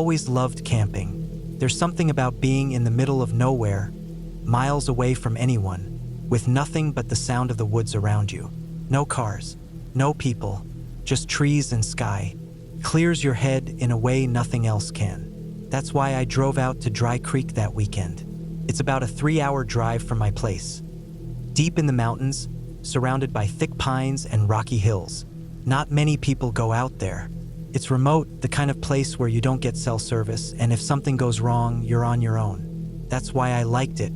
always loved camping. There's something about being in the middle of nowhere, miles away from anyone, with nothing but the sound of the woods around you. No cars, no people, just trees and sky. Clears your head in a way nothing else can. That's why I drove out to Dry Creek that weekend. It's about a 3-hour drive from my place. Deep in the mountains, surrounded by thick pines and rocky hills. Not many people go out there. It's remote, the kind of place where you don't get cell service, and if something goes wrong, you're on your own. That's why I liked it.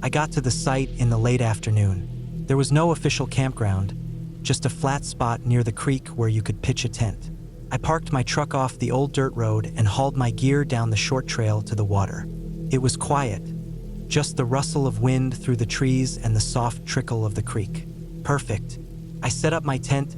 I got to the site in the late afternoon. There was no official campground, just a flat spot near the creek where you could pitch a tent. I parked my truck off the old dirt road and hauled my gear down the short trail to the water. It was quiet, just the rustle of wind through the trees and the soft trickle of the creek. Perfect. I set up my tent,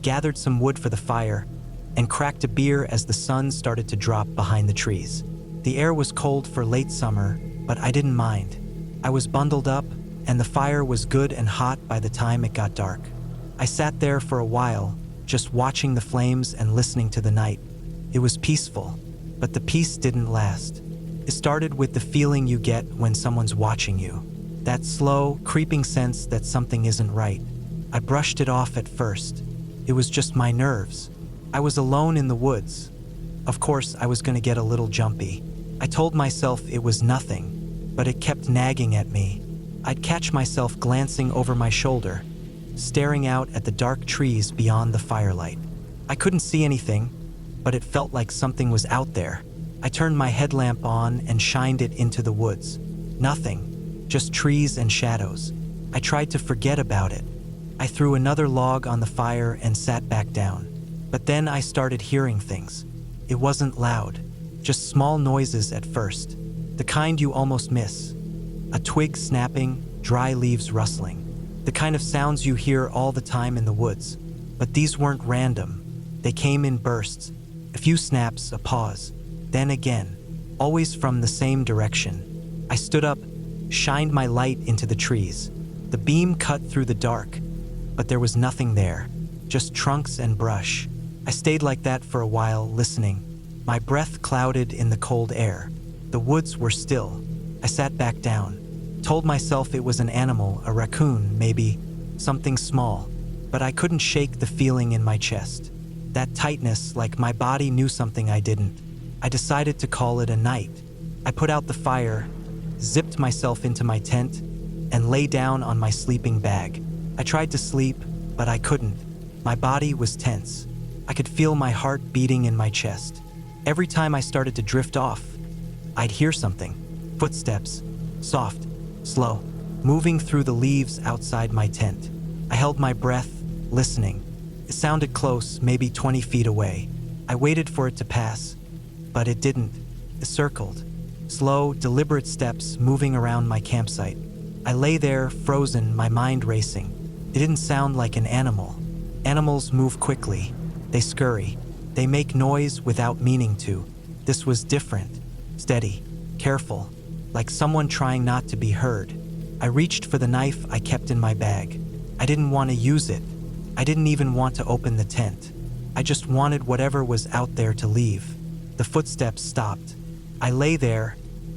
gathered some wood for the fire, and cracked a beer as the sun started to drop behind the trees. The air was cold for late summer, but I didn't mind. I was bundled up, and the fire was good and hot by the time it got dark. I sat there for a while, just watching the flames and listening to the night. It was peaceful, but the peace didn't last. It started with the feeling you get when someone's watching you. That slow, creeping sense that something isn't right. I brushed it off at first. It was just my nerves. I was alone in the woods. Of course, I was going to get a little jumpy. I told myself it was nothing, but it kept nagging at me. I'd catch myself glancing over my shoulder, staring out at the dark trees beyond the firelight. I couldn't see anything, but it felt like something was out there. I turned my headlamp on and shined it into the woods. Nothing, just trees and shadows. I tried to forget about it. I threw another log on the fire and sat back down. But then I started hearing things. It wasn't loud, just small noises at first, the kind you almost miss. A twig snapping, dry leaves rustling. The kind of sounds you hear all the time in the woods. But these weren't random. They came in bursts. A few snaps, a pause. Then again, always from the same direction. I stood up, shined my light into the trees. The beam cut through the dark, but there was nothing there, just trunks and brush. I stayed like that for a while, listening. My breath clouded in the cold air. The woods were still. I sat back down. Told myself it was an animal, a raccoon, maybe, something small, but I couldn't shake the feeling in my chest. That tightness, like my body knew something I didn't. I decided to call it a night. I put out the fire, zipped myself into my tent, and lay down on my sleeping bag. I tried to sleep, but I couldn't. My body was tense. I could feel my heart beating in my chest. Every time I started to drift off, I'd hear something. Footsteps, soft, slow, moving through the leaves outside my tent. I held my breath, listening. It sounded close, maybe 20 feet away. I waited for it to pass, but it didn't. It circled. Slow, deliberate steps moving around my campsite. I lay there, frozen, my mind racing. It didn't sound like an animal. Animals move quickly. They scurry. They make noise without meaning to. This was different. Steady, careful, like someone trying not to be heard. I reached for the knife I kept in my bag. I didn't want to use it. I didn't even want to open the tent. I just wanted whatever was out there to leave. The footsteps stopped. I lay there,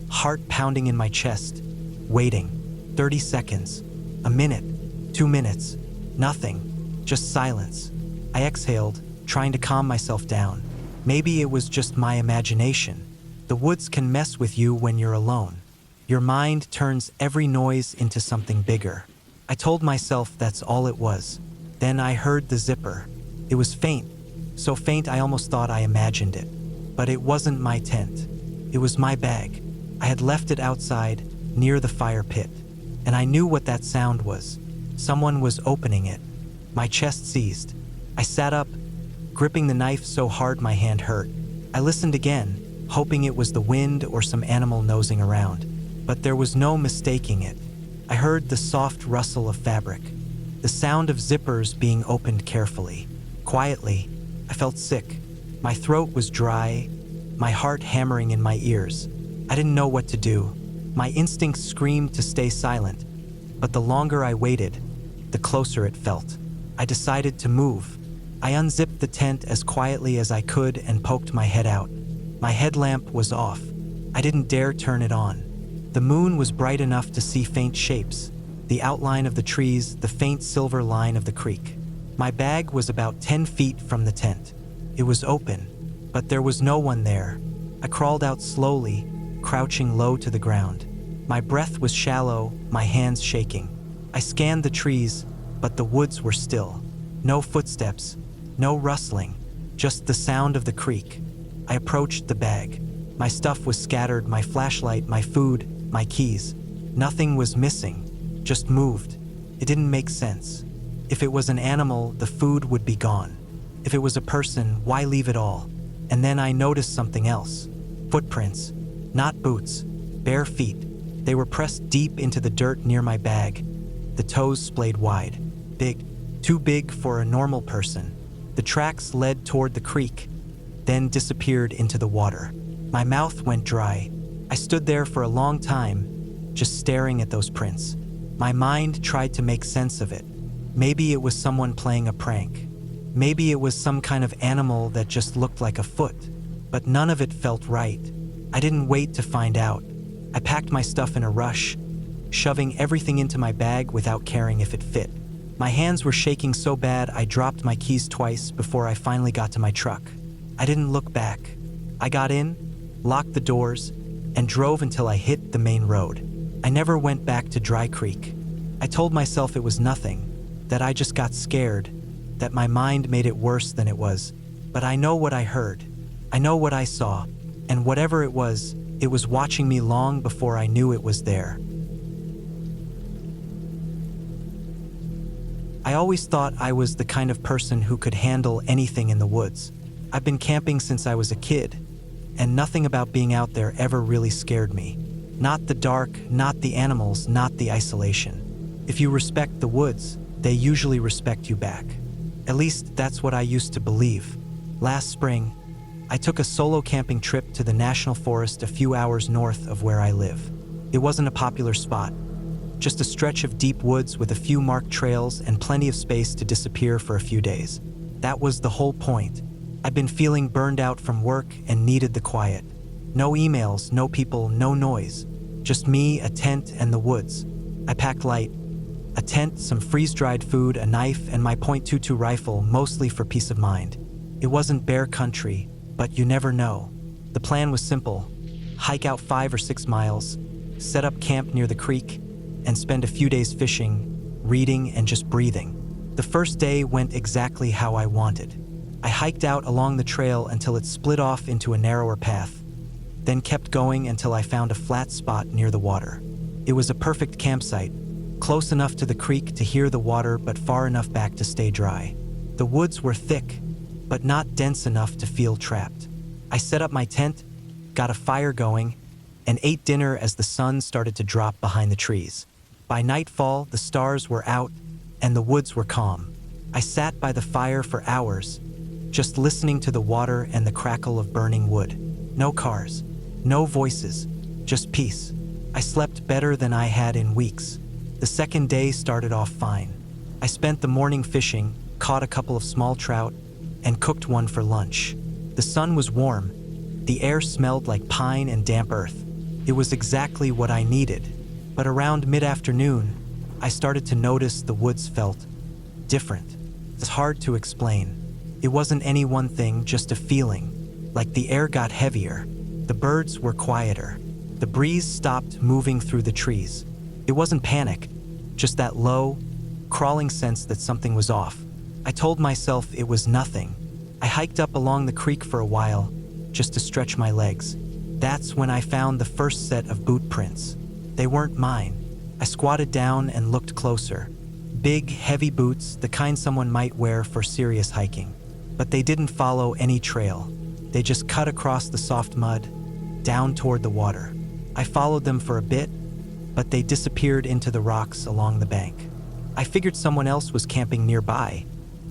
heart pounding in my chest, waiting. 30 seconds, a minute, 2 minutes, nothing, just silence. I exhaled, trying to calm myself down. Maybe it was just my imagination. The woods can mess with you when you're alone. Your mind turns every noise into something bigger. I told myself that's all it was. Then I heard the zipper. It was faint, so faint I almost thought I imagined it. But it wasn't my tent. It was my bag. I had left it outside, near the fire pit. And I knew what that sound was. Someone was opening it. My chest seized. I sat up, gripping the knife so hard my hand hurt. I listened again, hoping it was the wind or some animal nosing around. But there was no mistaking it. I heard the soft rustle of fabric, the sound of zippers being opened carefully. Quietly, I felt sick. My throat was dry, my heart hammering in my ears. I didn't know what to do. My instincts screamed to stay silent, but the longer I waited, the closer it felt. I decided to move. I unzipped the tent as quietly as I could and poked my head out. My headlamp was off. I didn't dare turn it on. The moon was bright enough to see faint shapes, the outline of the trees, the faint silver line of the creek. My bag was about 10 feet from the tent. It was open, but there was no one there. I crawled out slowly, crouching low to the ground. My breath was shallow, my hands shaking. I scanned the trees, but the woods were still. No footsteps, no rustling, just the sound of the creek. I approached the bag. My stuff was scattered, my flashlight, my food, my keys. Nothing was missing, just moved. It didn't make sense. If it was an animal, the food would be gone. If it was a person, why leave it all? And then I noticed something else. Footprints, not boots, bare feet. They were pressed deep into the dirt near my bag. The toes splayed wide, big, too big for a normal person. The tracks led toward the creek, then disappeared into the water. My mouth went dry. I stood there for a long time, just staring at those prints. My mind tried to make sense of it. Maybe it was someone playing a prank. Maybe it was some kind of animal that just looked like a foot. But none of it felt right. I didn't wait to find out. I packed my stuff in a rush, shoving everything into my bag without caring if it fit. My hands were shaking so bad I dropped my keys twice before I finally got to my truck. I didn't look back. I got in, locked the doors, and drove until I hit the main road. I never went back to Dry Creek. I told myself it was nothing, that I just got scared, that my mind made it worse than it was. But I know what I heard. I know what I saw, and whatever it was watching me long before I knew it was there. I always thought I was the kind of person who could handle anything in the woods. I've been camping since I was a kid, and nothing about being out there ever really scared me. Not the dark, not the animals, not the isolation. If you respect the woods, they usually respect you back. At least that's what I used to believe. Last spring, I took a solo camping trip to the national forest a few hours north of where I live. It wasn't a popular spot, just a stretch of deep woods with a few marked trails and plenty of space to disappear for a few days. That was the whole point. I'd been feeling burned out from work and needed the quiet. No emails, no people, no noise. Just me, a tent, and the woods. I packed light. A tent, some freeze-dried food, a knife, and my .22 rifle, mostly for peace of mind. It wasn't bear country, but you never know. The plan was simple. Hike out 5 or 6 miles, set up camp near the creek, and spend a few days fishing, reading, and just breathing. The first day went exactly how I wanted. I hiked out along the trail until it split off into a narrower path, then kept going until I found a flat spot near the water. It was a perfect campsite, close enough to the creek to hear the water but far enough back to stay dry. The woods were thick, but not dense enough to feel trapped. I set up my tent, got a fire going, and ate dinner as the sun started to drop behind the trees. By nightfall, the stars were out and the woods were calm. I sat by the fire for hours, just listening to the water and the crackle of burning wood. No cars, no voices, just peace. I slept better than I had in weeks. The second day started off fine. I spent the morning fishing, caught a couple of small trout, and cooked one for lunch. The sun was warm. The air smelled like pine and damp earth. It was exactly what I needed. But around mid-afternoon, I started to notice the woods felt different. It's hard to explain. It wasn't any one thing, just a feeling. Like the air got heavier. The birds were quieter. The breeze stopped moving through the trees. It wasn't panic, just that low, crawling sense that something was off. I told myself it was nothing. I hiked up along the creek for a while, just to stretch my legs. That's when I found the first set of boot prints. They weren't mine. I squatted down and looked closer. Big, heavy boots, the kind someone might wear for serious hiking. But they didn't follow any trail. They just cut across the soft mud, down toward the water. I followed them for a bit, but they disappeared into the rocks along the bank. I figured someone else was camping nearby,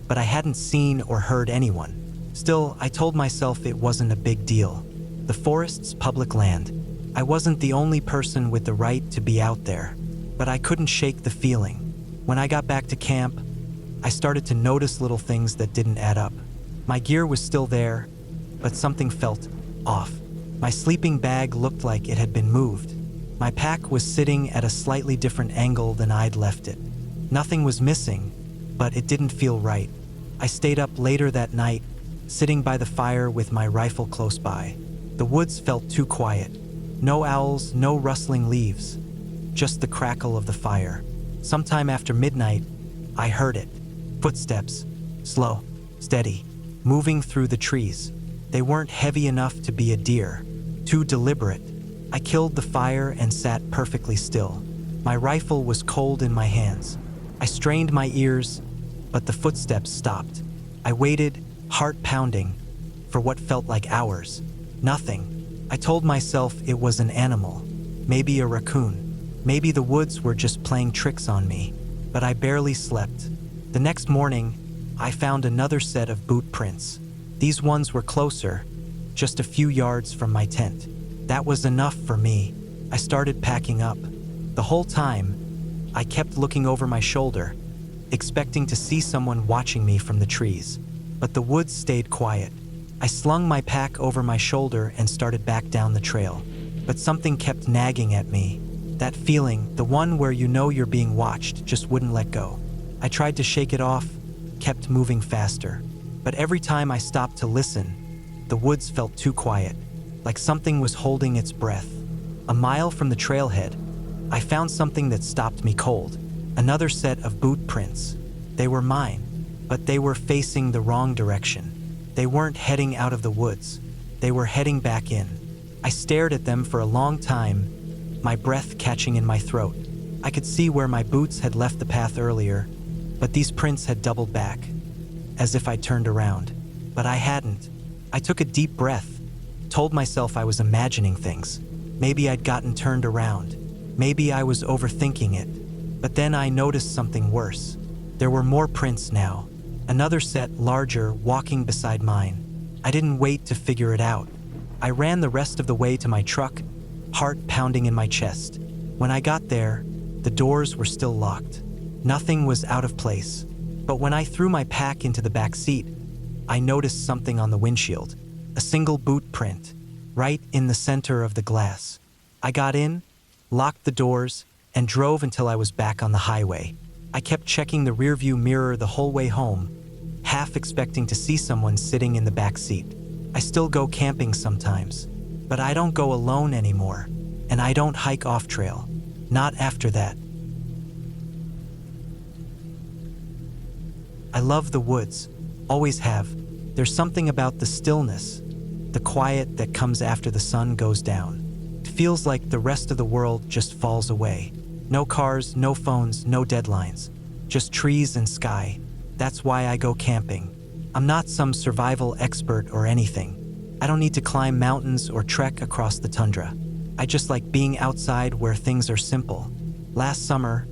but I hadn't seen or heard anyone. Still, I told myself it wasn't a big deal. The forest's public land. I wasn't the only person with the right to be out there, but I couldn't shake the feeling. When I got back to camp, I started to notice little things that didn't add up. My gear was still there, but something felt off. My sleeping bag looked like it had been moved. My pack was sitting at a slightly different angle than I'd left it. Nothing was missing, but it didn't feel right. I stayed up later that night, sitting by the fire with my rifle close by. The woods felt too quiet. No owls, no rustling leaves, just the crackle of the fire. Sometime after midnight, I heard it. Footsteps, slow, steady, moving through the trees. They weren't heavy enough to be a deer, too deliberate. I killed the fire and sat perfectly still. My rifle was cold in my hands. I strained my ears, but the footsteps stopped. I waited, heart pounding, for what felt like hours. Nothing. I told myself it was an animal, maybe a raccoon. Maybe the woods were just playing tricks on me, but I barely slept. The next morning, I found another set of boot prints. These ones were closer, just a few yards from my tent. That was enough for me. I started packing up. The whole time, I kept looking over my shoulder, expecting to see someone watching me from the trees. But the woods stayed quiet. I slung my pack over my shoulder and started back down the trail. But something kept nagging at me. That feeling, the one where you know you're being watched, just wouldn't let go. I tried to shake it off, kept moving faster. But every time I stopped to listen, the woods felt too quiet, like something was holding its breath. A mile from the trailhead, I found something that stopped me cold. Another set of boot prints. They were mine, but they were facing the wrong direction. They weren't heading out of the woods. They were heading back in. I stared at them for a long time, my breath catching in my throat. I could see where my boots had left the path earlier, but these prints had doubled back, as if I turned around. But I hadn't. I took a deep breath, told myself I was imagining things. Maybe I'd gotten turned around. Maybe I was overthinking it. But then I noticed something worse. There were more prints now. Another set, larger, walking beside mine. I didn't wait to figure it out. I ran the rest of the way to my truck, heart pounding in my chest. When I got there, the doors were still locked. Nothing was out of place. But when I threw my pack into the back seat, I noticed something on the windshield. A single boot print, right in the center of the glass. I got in, locked the doors, and drove until I was back on the highway. I kept checking the rearview mirror the whole way home, half expecting to see someone sitting in the back seat. I still go camping sometimes, but I don't go alone anymore, and I don't hike off-trail. Not after that. I love the woods, always have. There's something about the stillness, the quiet that comes after the sun goes down. It feels like the rest of the world just falls away. No cars, no phones, no deadlines. Just trees and sky. That's why I go camping. I'm not some survival expert or anything. I don't need to climb mountains or trek across the tundra. I just like being outside where things are simple. Last summer,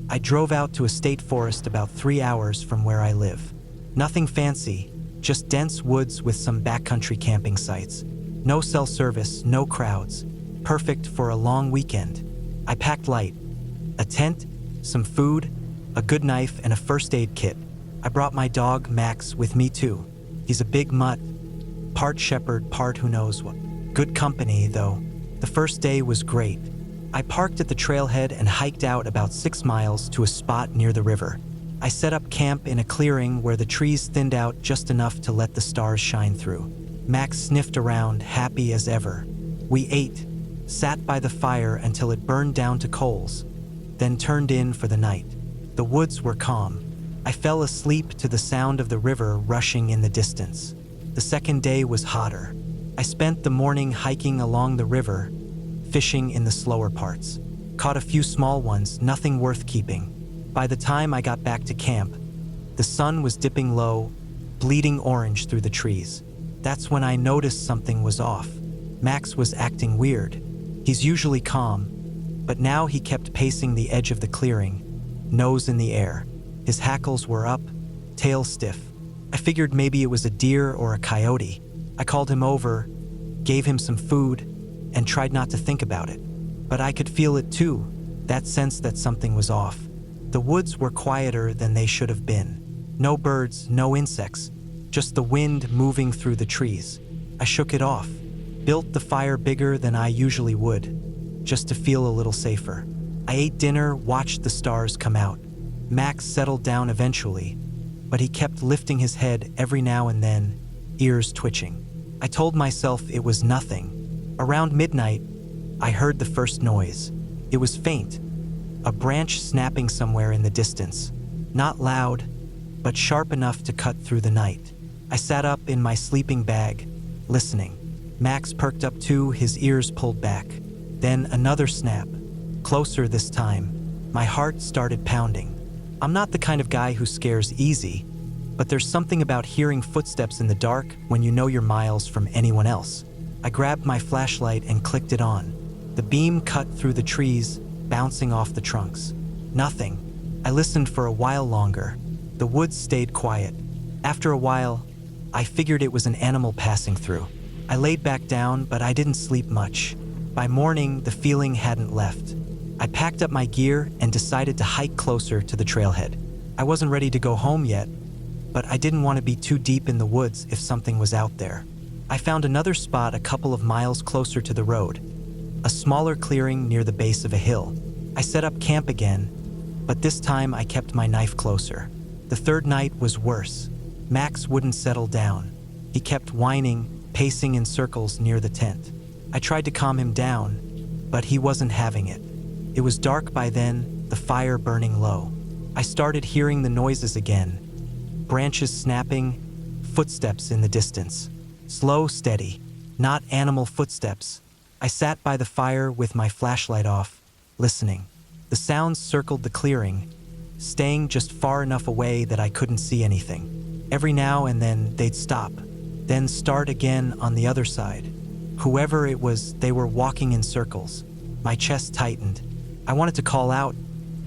I drove out to a state forest about 3 hours from where I live. Nothing fancy, just dense woods with some backcountry camping sites. No cell service, no crowds. Perfect for a long weekend. I packed light. A tent, some food, a good knife, and a first aid kit. I brought my dog, Max, with me too. He's a big mutt, part shepherd, part who knows what. Good company, though. The first day was great. I parked at the trailhead and hiked out about 6 miles to a spot near the river. I set up camp in a clearing where the trees thinned out just enough to let the stars shine through. Max sniffed around, happy as ever. We ate, sat by the fire until it burned down to coals, then turned in for the night. The woods were calm. I fell asleep to the sound of the river rushing in the distance. The second day was hotter. I spent the morning hiking along the river, fishing in the slower parts. Caught a few small ones, nothing worth keeping. By the time I got back to camp, the sun was dipping low, bleeding orange through the trees. That's when I noticed something was off. Max was acting weird. He's usually calm, but now he kept pacing the edge of the clearing, nose in the air. His hackles were up, tail stiff. I figured maybe it was a deer or a coyote. I called him over, gave him some food, and tried not to think about it. But I could feel it too, that sense that something was off. The woods were quieter than they should have been. No birds, no insects, just the wind moving through the trees. I shook it off. built the fire bigger than I usually would, just to feel a little safer. I ate dinner, watched the stars come out. Max settled down eventually, but he kept lifting his head every now and then, ears twitching. I told myself it was nothing. Around midnight, I heard the first noise. It was faint, a branch snapping somewhere in the distance. Not loud, but sharp enough to cut through the night. I sat up in my sleeping bag, listening. Max perked up too, his ears pulled back. Then another snap, closer this time. My heart started pounding. I'm not the kind of guy who scares easy, but there's something about hearing footsteps in the dark when you know you're miles from anyone else. I grabbed my flashlight and clicked it on. The beam cut through the trees, bouncing off the trunks. Nothing. I listened for a while longer. The woods stayed quiet. After a while, I figured it was an animal passing through. I laid back down, but I didn't sleep much. By morning, the feeling hadn't left. I packed up my gear and decided to hike closer to the trailhead. I wasn't ready to go home yet, but I didn't want to be too deep in the woods if something was out there. I found another spot a couple of miles closer to the road, a smaller clearing near the base of a hill. I set up camp again, but this time I kept my knife closer. The third night was worse. Max wouldn't settle down. He kept whining, pacing in circles near the tent. I tried to calm him down, but he wasn't having it. It was dark by then, the fire burning low. I started hearing the noises again. Branches snapping, footsteps in the distance. Slow, steady, not animal footsteps. I sat by the fire with my flashlight off, listening. The sounds circled the clearing, staying just far enough away that I couldn't see anything. Every now and then they'd stop, then start again on the other side. Whoever it was, they were walking in circles. My chest tightened. I wanted to call out,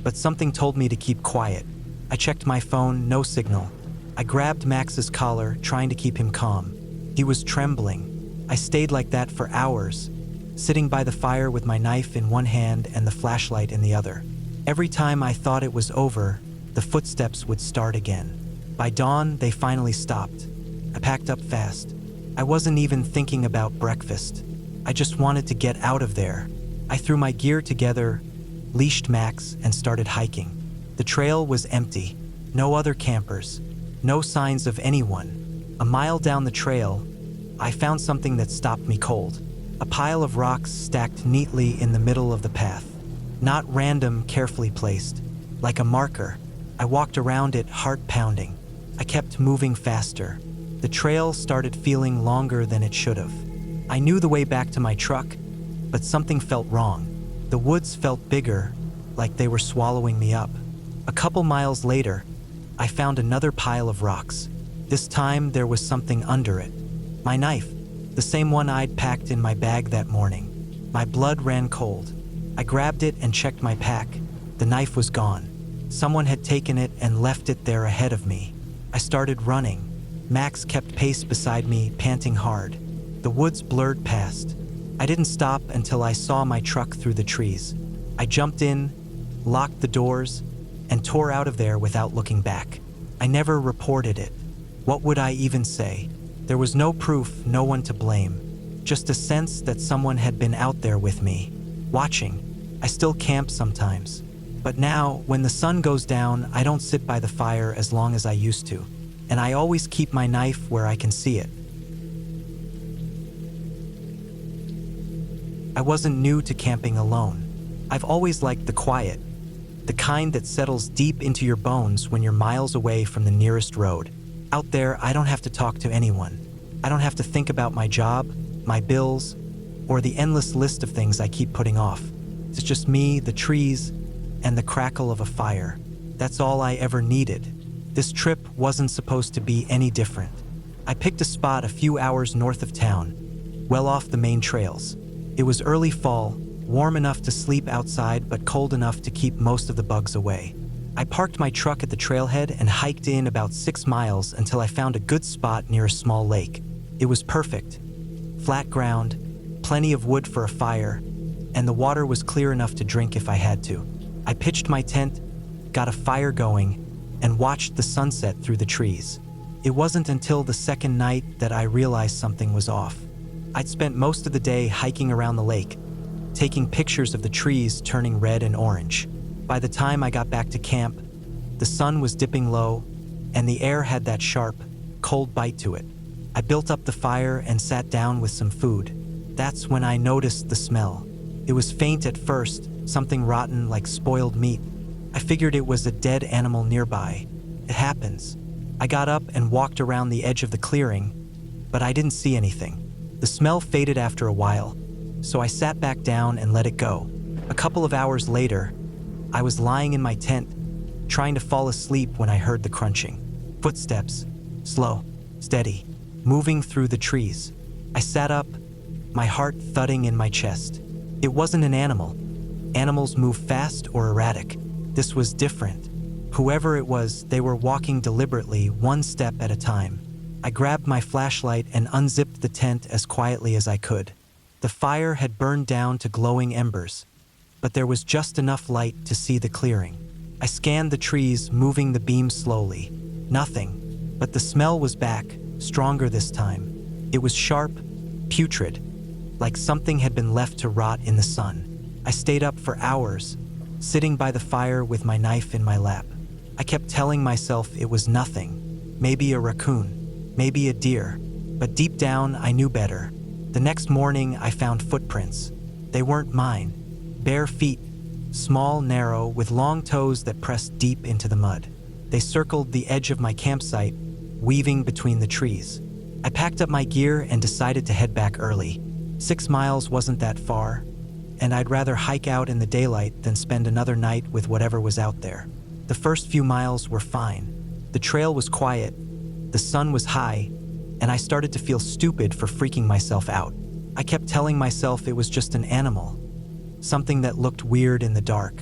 but something told me to keep quiet. I checked my phone, no signal. I grabbed Max's collar, trying to keep him calm. He was trembling. I stayed like that for hours, sitting by the fire with my knife in one hand and the flashlight in the other. Every time I thought it was over, the footsteps would start again. By dawn, they finally stopped. I packed up fast. I wasn't even thinking about breakfast. I just wanted to get out of there. I threw my gear together, leashed Max, and started hiking. The trail was empty. No other campers. No signs of anyone. A mile down the trail, I found something that stopped me cold. A pile of rocks stacked neatly in the middle of the path. Not random, carefully placed. Like a marker. I walked around it, heart pounding. I kept moving faster. The trail started feeling longer than it should have. I knew the way back to my truck, but something felt wrong. The woods felt bigger, like they were swallowing me up. A couple miles later, I found another pile of rocks. This time, there was something under it. My knife, the same one I'd packed in my bag that morning. My blood ran cold. I grabbed it and checked my pack. The knife was gone. Someone had taken it and left it there ahead of me. I started running. Max kept pace beside me, panting hard. The woods blurred past. I didn't stop until I saw my truck through the trees. I jumped in, locked the doors, and tore out of there without looking back. I never reported it. What would I even say? There was no proof, no one to blame. Just a sense that someone had been out there with me, watching. I still camp sometimes. But now, when the sun goes down, I don't sit by the fire as long as I used to. And I always keep my knife where I can see it. I wasn't new to camping alone. I've always liked the quiet, the kind that settles deep into your bones when you're miles away from the nearest road. Out there, I don't have to talk to anyone. I don't have to think about my job, my bills, or the endless list of things I keep putting off. It's just me, the trees, and the crackle of a fire. That's all I ever needed. This trip wasn't supposed to be any different. I picked a spot a few hours north of town, well off the main trails. It was early fall, warm enough to sleep outside but cold enough to keep most of the bugs away. I parked my truck at the trailhead and hiked in about 6 miles until I found a good spot near a small lake. It was perfect. Flat ground, plenty of wood for a fire, and the water was clear enough to drink if I had to. I pitched my tent, got a fire going, and watched the sunset through the trees. It wasn't until the second night that I realized something was off. I'd spent most of the day hiking around the lake, taking pictures of the trees turning red and orange. By the time I got back to camp, the sun was dipping low, and the air had that sharp, cold bite to it. I built up the fire and sat down with some food. That's when I noticed the smell. It was faint at first, something rotten like spoiled meat. I figured it was a dead animal nearby. It happens. I got up and walked around the edge of the clearing, but I didn't see anything. The smell faded after a while, so I sat back down and let it go. A couple of hours later, I was lying in my tent, trying to fall asleep when I heard the crunching. Footsteps, slow, steady, moving through the trees. I sat up, my heart thudding in my chest. It wasn't an animal. Animals move fast or erratic. This was different. Whoever it was, they were walking deliberately, one step at a time. I grabbed my flashlight and unzipped the tent as quietly as I could. The fire had burned down to glowing embers, but there was just enough light to see the clearing. I scanned the trees, moving the beam slowly. Nothing, but the smell was back, stronger this time. It was sharp, putrid, like something had been left to rot in the sun. I stayed up for hours, sitting by the fire with my knife in my lap. I kept telling myself it was nothing, maybe a raccoon, maybe a deer, but deep down I knew better. The next morning I found footprints. They weren't mine. Bare feet, small, narrow, with long toes that pressed deep into the mud. They circled the edge of my campsite, weaving between the trees. I packed up my gear and decided to head back early. 6 miles wasn't that far, and I'd rather hike out in the daylight than spend another night with whatever was out there. The first few miles were fine. The trail was quiet, the sun was high, and I started to feel stupid for freaking myself out. I kept telling myself it was just an animal, something that looked weird in the dark.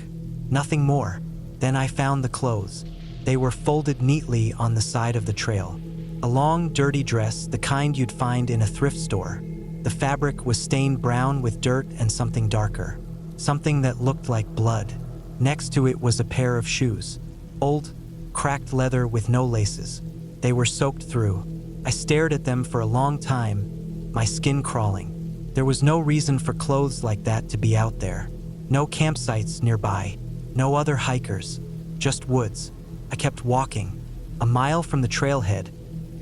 Nothing more. Then I found the clothes. They were folded neatly on the side of the trail. A long, dirty dress, the kind you'd find in a thrift store. The fabric was stained brown with dirt and something darker, something that looked like blood. Next to it was a pair of shoes, old, cracked leather with no laces. They were soaked through. I stared at them for a long time, my skin crawling. There was no reason for clothes like that to be out there. No campsites nearby, no other hikers, just woods. I kept walking. A mile from the trailhead,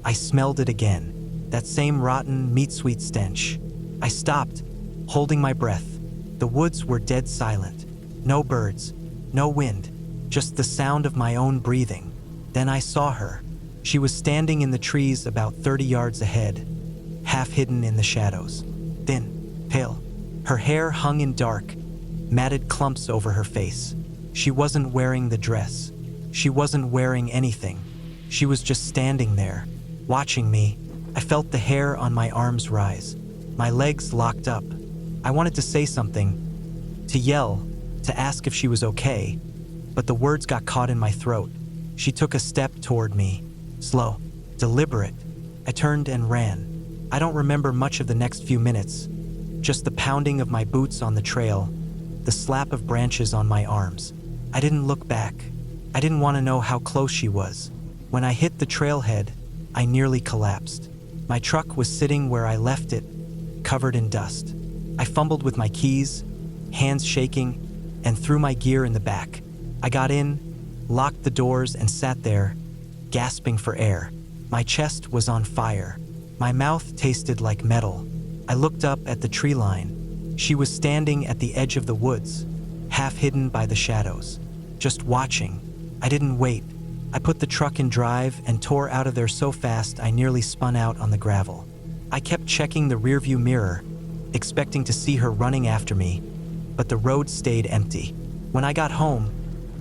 I smelled it again, that same rotten, meat-sweet stench. I stopped, holding my breath. The woods were dead silent. No birds, no wind, just the sound of my own breathing. Then I saw her. She was standing in the trees about 30 yards ahead, half hidden in the shadows. Thin, pale. Her hair hung in dark, matted clumps over her face. She wasn't wearing the dress. She wasn't wearing anything. She was just standing there, watching me. I felt the hair on my arms rise. My legs locked up. I wanted to say something, to yell, to ask if she was okay, but the words got caught in my throat. She took a step toward me, slow, deliberate. I turned and ran. I don't remember much of the next few minutes, just the pounding of my boots on the trail, the slap of branches on my arms. I didn't look back. I didn't want to know how close she was. When I hit the trailhead, I nearly collapsed. My truck was sitting where I left it, covered in dust. I fumbled with my keys, hands shaking, and threw my gear in the back. I got in, locked the doors, and sat there, gasping for air. My chest was on fire. My mouth tasted like metal. I looked up at the tree line. She was standing at the edge of the woods, half hidden by the shadows, just watching. I didn't wait. I put the truck in drive and tore out of there so fast I nearly spun out on the gravel. I kept checking the rearview mirror, expecting to see her running after me, but the road stayed empty. When I got home,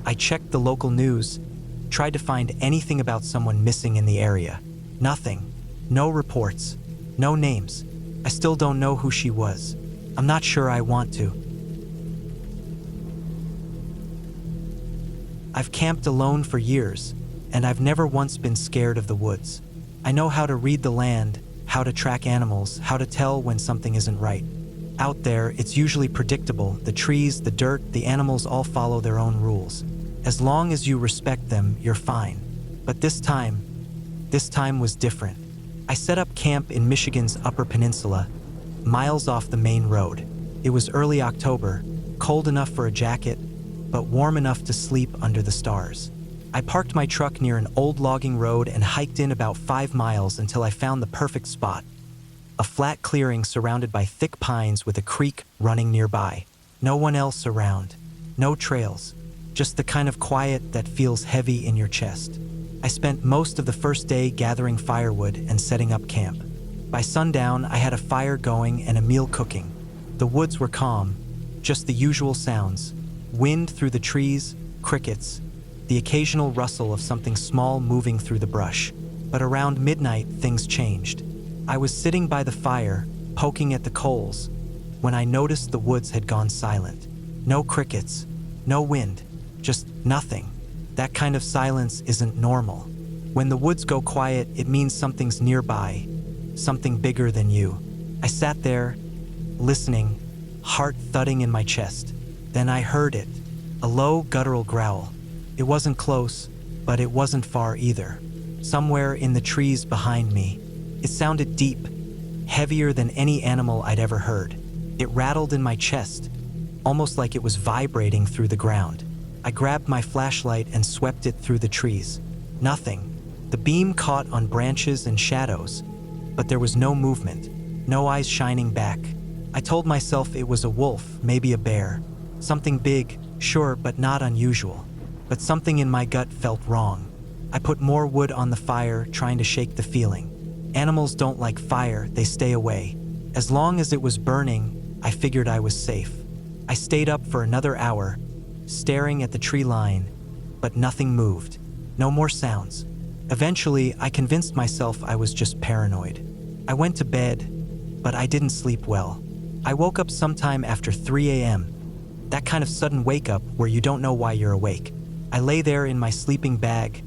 I checked the local news, tried to find anything about someone missing in the area. Nothing. No reports. No names. I still don't know who she was. I'm not sure I want to. I've camped alone for years, and I've never once been scared of the woods. I know how to read the land, how to track animals, how to tell when something isn't right. Out there, it's usually predictable. The trees, the dirt, the animals all follow their own rules. As long as you respect them, you're fine. But this time was different. I set up camp in Michigan's Upper Peninsula, miles off the main road. It was early October, cold enough for a jacket, but warm enough to sleep under the stars. I parked my truck near an old logging road and hiked in about 5 miles until I found the perfect spot. A flat clearing surrounded by thick pines with a creek running nearby. No one else around. No trails. Just the kind of quiet that feels heavy in your chest. I spent most of the first day gathering firewood and setting up camp. By sundown, I had a fire going and a meal cooking. The woods were calm, just the usual sounds. Wind through the trees, crickets, the occasional rustle of something small moving through the brush. But around midnight, things changed. I was sitting by the fire, poking at the coals, when I noticed the woods had gone silent. No crickets, no wind, just nothing. That kind of silence isn't normal. When the woods go quiet, it means something's nearby, something bigger than you. I sat there, listening, heart thudding in my chest. Then I heard it, a low, guttural growl. It wasn't close, but it wasn't far either. Somewhere in the trees behind me. It sounded deep, heavier than any animal I'd ever heard. It rattled in my chest, almost like it was vibrating through the ground. I grabbed my flashlight and swept it through the trees. Nothing. The beam caught on branches and shadows, but there was no movement, no eyes shining back. I told myself it was a wolf, maybe a bear. Something big, sure, but not unusual. But something in my gut felt wrong. I put more wood on the fire, trying to shake the feeling. Animals don't like fire, they stay away. As long as it was burning, I figured I was safe. I stayed up for another hour, staring at the tree line, but nothing moved. No more sounds. Eventually, I convinced myself I was just paranoid. I went to bed, but I didn't sleep well. I woke up sometime after 3 a.m. That kind of sudden wake-up where you don't know why you're awake. I lay there in my sleeping bag,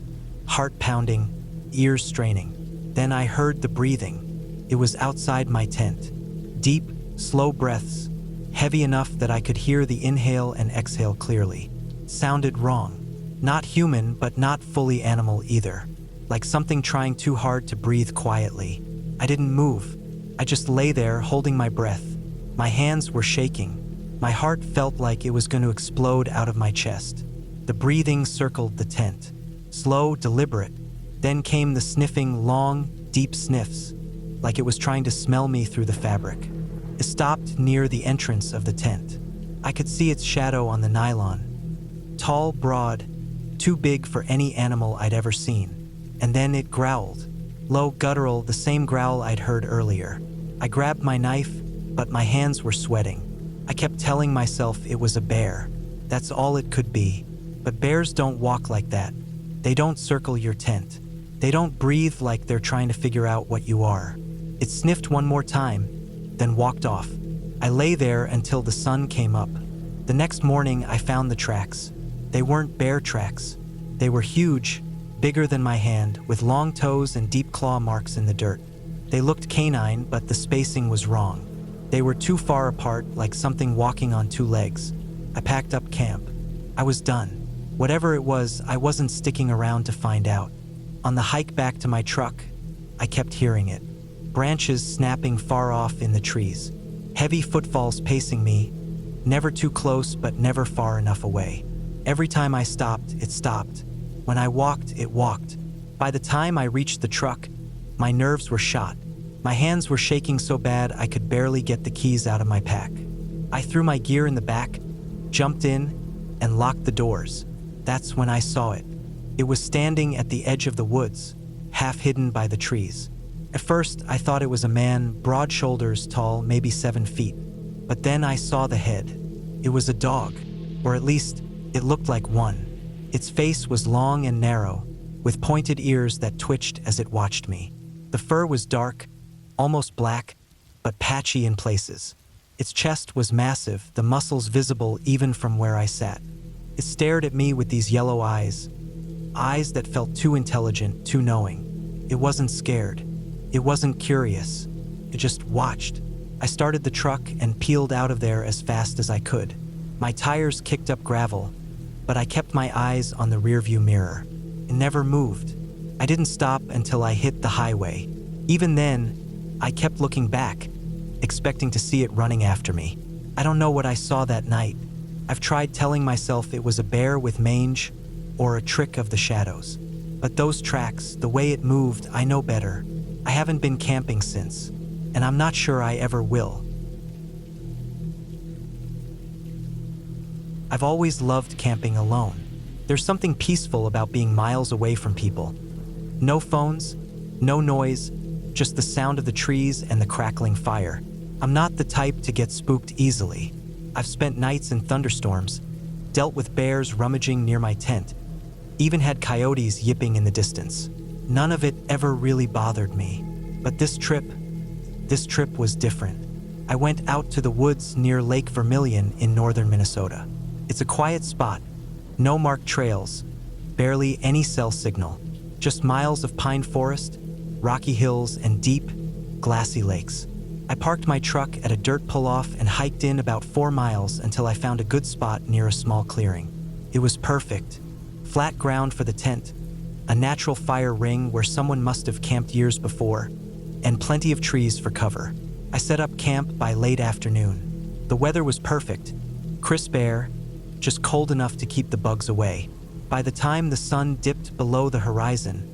heart pounding, ears straining. Then I heard the breathing. It was outside my tent. Deep, slow breaths, heavy enough that I could hear the inhale and exhale clearly. Sounded wrong. Not human, but not fully animal either. Like something trying too hard to breathe quietly. I didn't move. I just lay there holding my breath. My hands were shaking. My heart felt like it was going to explode out of my chest. The breathing circled the tent. Slow, deliberate. Then came the sniffing, long, deep sniffs, like it was trying to smell me through the fabric. It stopped near the entrance of the tent. I could see its shadow on the nylon. Tall, broad, too big for any animal I'd ever seen. And then it growled. Low, guttural, the same growl I'd heard earlier. I grabbed my knife, but my hands were sweating. I kept telling myself it was a bear. That's all it could be. But bears don't walk like that. They don't circle your tent. They don't breathe like they're trying to figure out what you are. It sniffed one more time, then walked off. I lay there until the sun came up. The next morning, I found the tracks. They weren't bear tracks. They were huge, bigger than my hand, with long toes and deep claw marks in the dirt. They looked canine, but the spacing was wrong. They were too far apart, like something walking on 2 legs. I packed up camp. I was done. Whatever it was, I wasn't sticking around to find out. On the hike back to my truck, I kept hearing it. Branches snapping far off in the trees. Heavy footfalls pacing me, never too close but never far enough away. Every time I stopped, it stopped. When I walked, it walked. By the time I reached the truck, my nerves were shot. My hands were shaking so bad I could barely get the keys out of my pack. I threw my gear in the back, jumped in, and locked the doors. That's when I saw it. It was standing at the edge of the woods, half hidden by the trees. At first, I thought it was a man, broad shoulders tall, maybe 7 feet. But then I saw the head. It was a dog, or at least, it looked like one. Its face was long and narrow, with pointed ears that twitched as it watched me. The fur was dark, almost black, but patchy in places. Its chest was massive, the muscles visible even from where I sat. It stared at me with these yellow eyes that felt too intelligent, too knowing. It wasn't scared. It wasn't curious. It just watched. I started the truck and peeled out of there as fast as I could. My tires kicked up gravel, but I kept my eyes on the rearview mirror. It never moved. I didn't stop until I hit the highway. Even then, I kept looking back, expecting to see it running after me. I don't know what I saw that night. I've tried telling myself it was a bear with mange or a trick of the shadows. But those tracks, the way it moved, I know better. I haven't been camping since, and I'm not sure I ever will. I've always loved camping alone. There's something peaceful about being miles away from people. No phones, no noise, just the sound of the trees and the crackling fire. I'm not the type to get spooked easily. I've spent nights in thunderstorms, dealt with bears rummaging near my tent, even had coyotes yipping in the distance. None of it ever really bothered me. But this trip was different. I went out to the woods near Lake Vermilion in northern Minnesota. It's a quiet spot, no marked trails, barely any cell signal, just miles of pine forest, rocky hills, and deep, glassy lakes. I parked my truck at a dirt pull-off and hiked in about 4 miles until I found a good spot near a small clearing. It was perfect. Flat ground for the tent, a natural fire ring where someone must have camped years before, and plenty of trees for cover. I set up camp by late afternoon. The weather was perfect, crisp air, just cold enough to keep the bugs away. By the time the sun dipped below the horizon,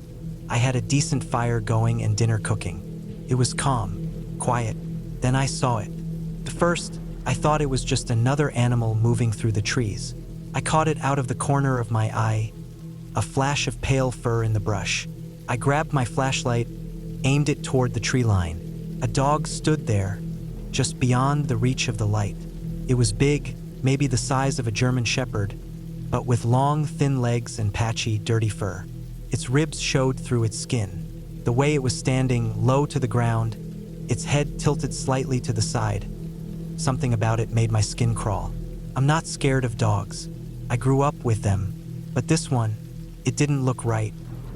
I had a decent fire going and dinner cooking. It was calm, quiet. Then I saw it. At first, I thought it was just another animal moving through the trees. I caught it out of the corner of my eye, a flash of pale fur in the brush. I grabbed my flashlight, aimed it toward the tree line. A dog stood there, just beyond the reach of the light. It was big, maybe the size of a German shepherd, but with long, thin legs and patchy, dirty fur. Its ribs showed through its skin. The way it was standing, low to the ground, its head tilted slightly to the side. Something about it made my skin crawl. I'm not scared of dogs. I grew up with them. But this one, it didn't look right.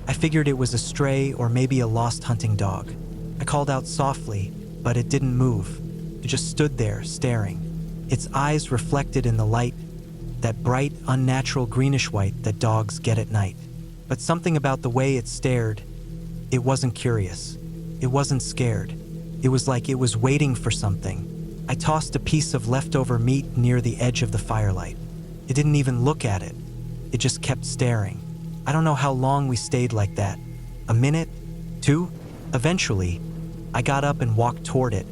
I figured it was a stray or maybe a lost hunting dog. I called out softly, but it didn't move. It just stood there, staring. Its eyes reflected in the light, that bright, unnatural greenish-white that dogs get at night. But something about the way it stared, it wasn't curious. It wasn't scared. It was like it was waiting for something. I tossed a piece of leftover meat near the edge of the firelight. It didn't even look at it. It just kept staring. I don't know how long we stayed like that. A minute? 2? Eventually, I got up and walked toward it,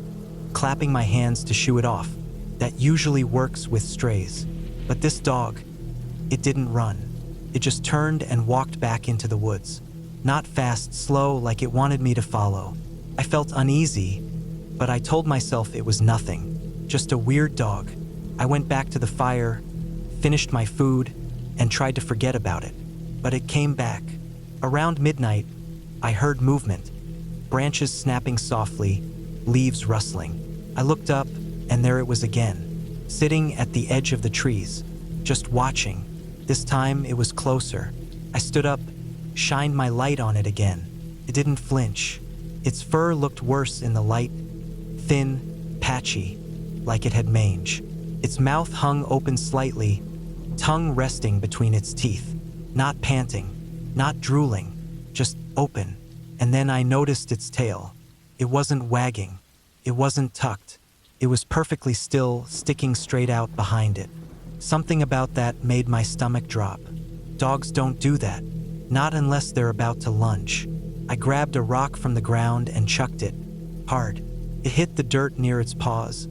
clapping my hands to shoo it off. That usually works with strays. But this dog, it didn't run. It just turned and walked back into the woods. Not fast, slow, like it wanted me to follow. I felt uneasy, but I told myself it was nothing, just a weird dog. I went back to the fire, finished my food, and tried to forget about it. But it came back. Around midnight, I heard movement, branches snapping softly, leaves rustling. I looked up, and there it was again, sitting at the edge of the trees, just watching. This time, it was closer. I stood up, shined my light on it again. It didn't flinch. Its fur looked worse in the light, thin, patchy, like it had mange. Its mouth hung open slightly, tongue resting between its teeth, not panting, not drooling, just open. And then I noticed its tail. It wasn't wagging. It wasn't tucked. It was perfectly still, sticking straight out behind it. Something about that made my stomach drop. Dogs don't do that, not unless they're about to lunge. I grabbed a rock from the ground and chucked it, hard. It hit the dirt near its paws,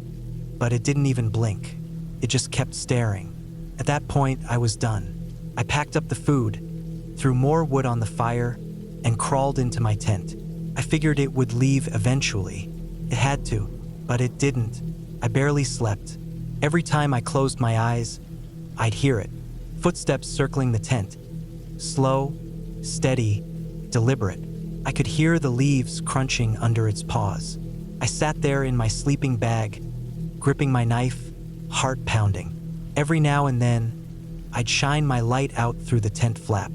but it didn't even blink. It just kept staring. At that point, I was done. I packed up the food, threw more wood on the fire, and crawled into my tent. I figured it would leave eventually. It had to, but it didn't. I barely slept. Every time I closed my eyes, I'd hear it. Footsteps circling the tent. Slow, steady, deliberate. I could hear the leaves crunching under its paws. I sat there in my sleeping bag, gripping my knife, heart pounding. Every now and then, I'd shine my light out through the tent flap.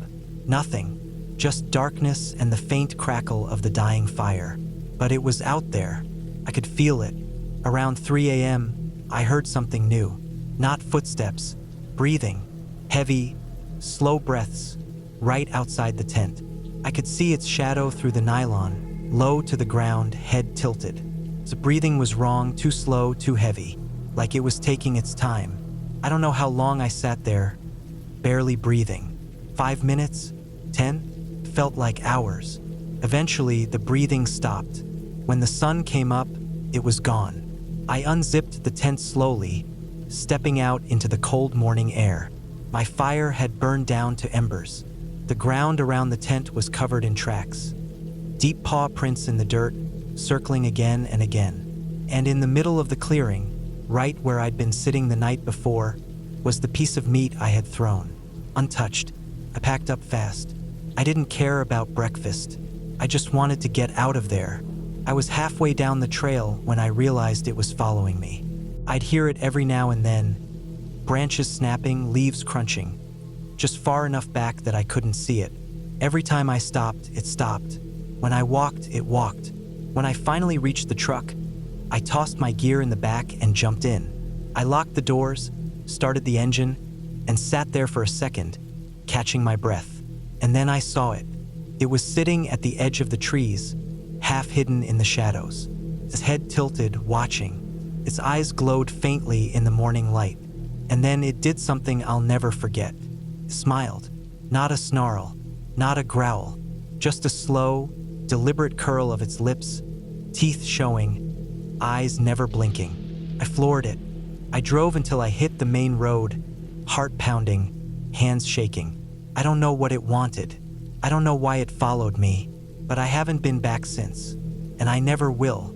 Nothing, just darkness and the faint crackle of the dying fire. But it was out there. I could feel it. Around 3 a.m., I heard something new. Not footsteps, breathing, heavy, slow breaths, right outside the tent. I could see its shadow through the nylon, low to the ground, head tilted. The breathing was wrong, too slow, too heavy, like it was taking its time. I don't know how long I sat there, barely breathing. 5 minutes? 10? Felt like hours. Eventually, the breathing stopped. When the sun came up, it was gone. I unzipped the tent slowly, stepping out into the cold morning air. My fire had burned down to embers. The ground around the tent was covered in tracks. Deep paw prints in the dirt, circling again and again. And in the middle of the clearing, right where I'd been sitting the night before, was the piece of meat I had thrown. Untouched. I packed up fast. I didn't care about breakfast. I just wanted to get out of there. I was halfway down the trail when I realized it was following me. I'd hear it every now and then, branches snapping, leaves crunching, just far enough back that I couldn't see it. Every time I stopped, it stopped. When I walked, it walked. When I finally reached the truck, I tossed my gear in the back and jumped in. I locked the doors, started the engine, and sat there for a second, catching my breath. And then I saw it. It was sitting at the edge of the trees, half hidden in the shadows. Its head tilted, watching. Its eyes glowed faintly in the morning light. And then it did something I'll never forget. It smiled. Not a snarl, not a growl, just a slow, deliberate curl of its lips, teeth showing, eyes never blinking. I floored it. I drove until I hit the main road, heart pounding, hands shaking. I don't know what it wanted. I don't know why it followed me, but I haven't been back since, and I never will.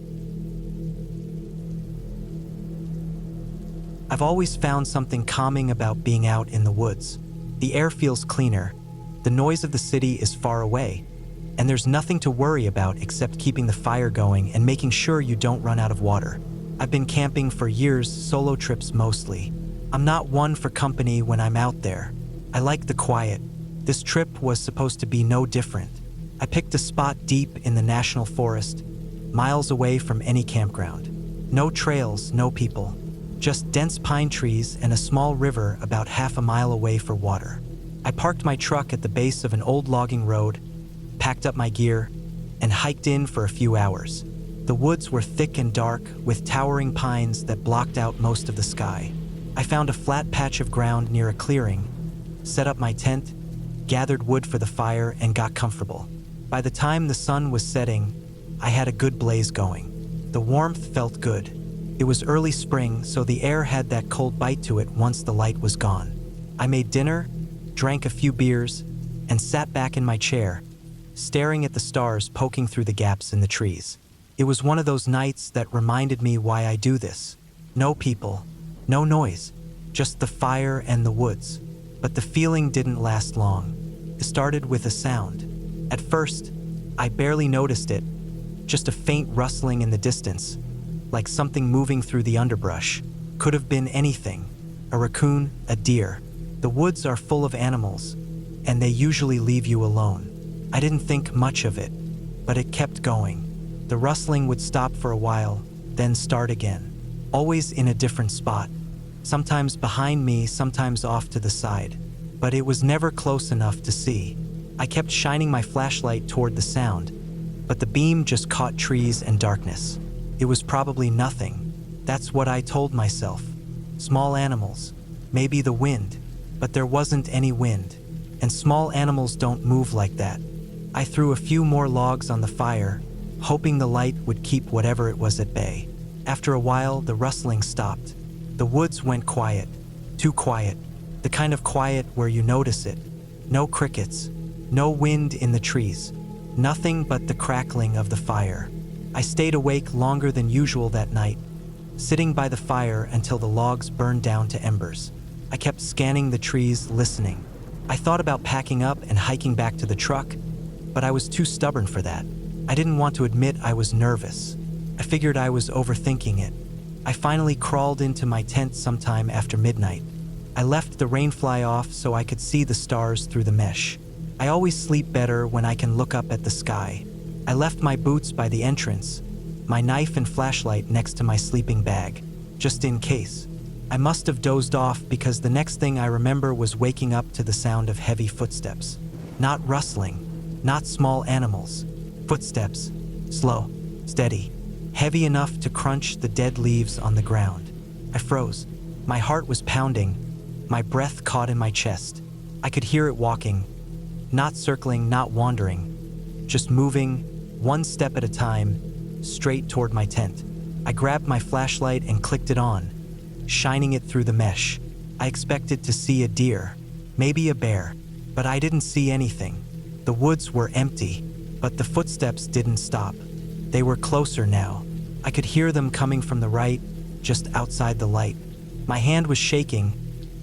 I've always found something calming about being out in the woods. The air feels cleaner, the noise of the city is far away, and there's nothing to worry about except keeping the fire going and making sure you don't run out of water. I've been camping for years, solo trips mostly. I'm not one for company when I'm out there. I like the quiet. This trip was supposed to be no different. I picked a spot deep in the national forest, miles away from any campground. No trails, no people. Just dense pine trees and a small river about half a mile away for water. I parked my truck at the base of an old logging road, packed up my gear, and hiked in for a few hours. The woods were thick and dark, with towering pines that blocked out most of the sky. I found a flat patch of ground near a clearing, set up my tent, gathered wood for the fire, and got comfortable. By the time the sun was setting, I had a good blaze going. The warmth felt good. It was early spring, so the air had that cold bite to it once the light was gone. I made dinner, drank a few beers, and sat back in my chair, staring at the stars poking through the gaps in the trees. It was one of those nights that reminded me why I do this. No people, no noise, just the fire and the woods. But the feeling didn't last long. It started with a sound. At first, I barely noticed it, just a faint rustling in the distance, like something moving through the underbrush. Could have been anything. A raccoon, a deer. The woods are full of animals, and they usually leave you alone. I didn't think much of it, but it kept going. The rustling would stop for a while, then start again. Always in a different spot. Sometimes behind me, sometimes off to the side. But it was never close enough to see. I kept shining my flashlight toward the sound, but the beam just caught trees and darkness. It was probably nothing. That's what I told myself. Small animals, maybe the wind, but there wasn't any wind, and small animals don't move like that. I threw a few more logs on the fire, hoping the light would keep whatever it was at bay. After a while, the rustling stopped. The woods went quiet, too quiet, the kind of quiet where you notice it. No crickets, no wind in the trees, nothing but the crackling of the fire. I stayed awake longer than usual that night, sitting by the fire until the logs burned down to embers. I kept scanning the trees, listening. I thought about packing up and hiking back to the truck, but I was too stubborn for that. I didn't want to admit I was nervous. I figured I was overthinking it. I finally crawled into my tent sometime after midnight. I left the rain fly off so I could see the stars through the mesh. I always sleep better when I can look up at the sky. I left my boots by the entrance, my knife and flashlight next to my sleeping bag, just in case. I must have dozed off because the next thing I remember was waking up to the sound of heavy footsteps. Not rustling, not small animals. Footsteps, slow, steady, heavy enough to crunch the dead leaves on the ground. I froze. My heart was pounding, my breath caught in my chest. I could hear it walking, not circling, not wandering, just moving, one step at a time, straight toward my tent. I grabbed my flashlight and clicked it on, shining it through the mesh. I expected to see a deer, maybe a bear, but I didn't see anything. The woods were empty, but the footsteps didn't stop. They were closer now. I could hear them coming from the right, just outside the light. My hand was shaking,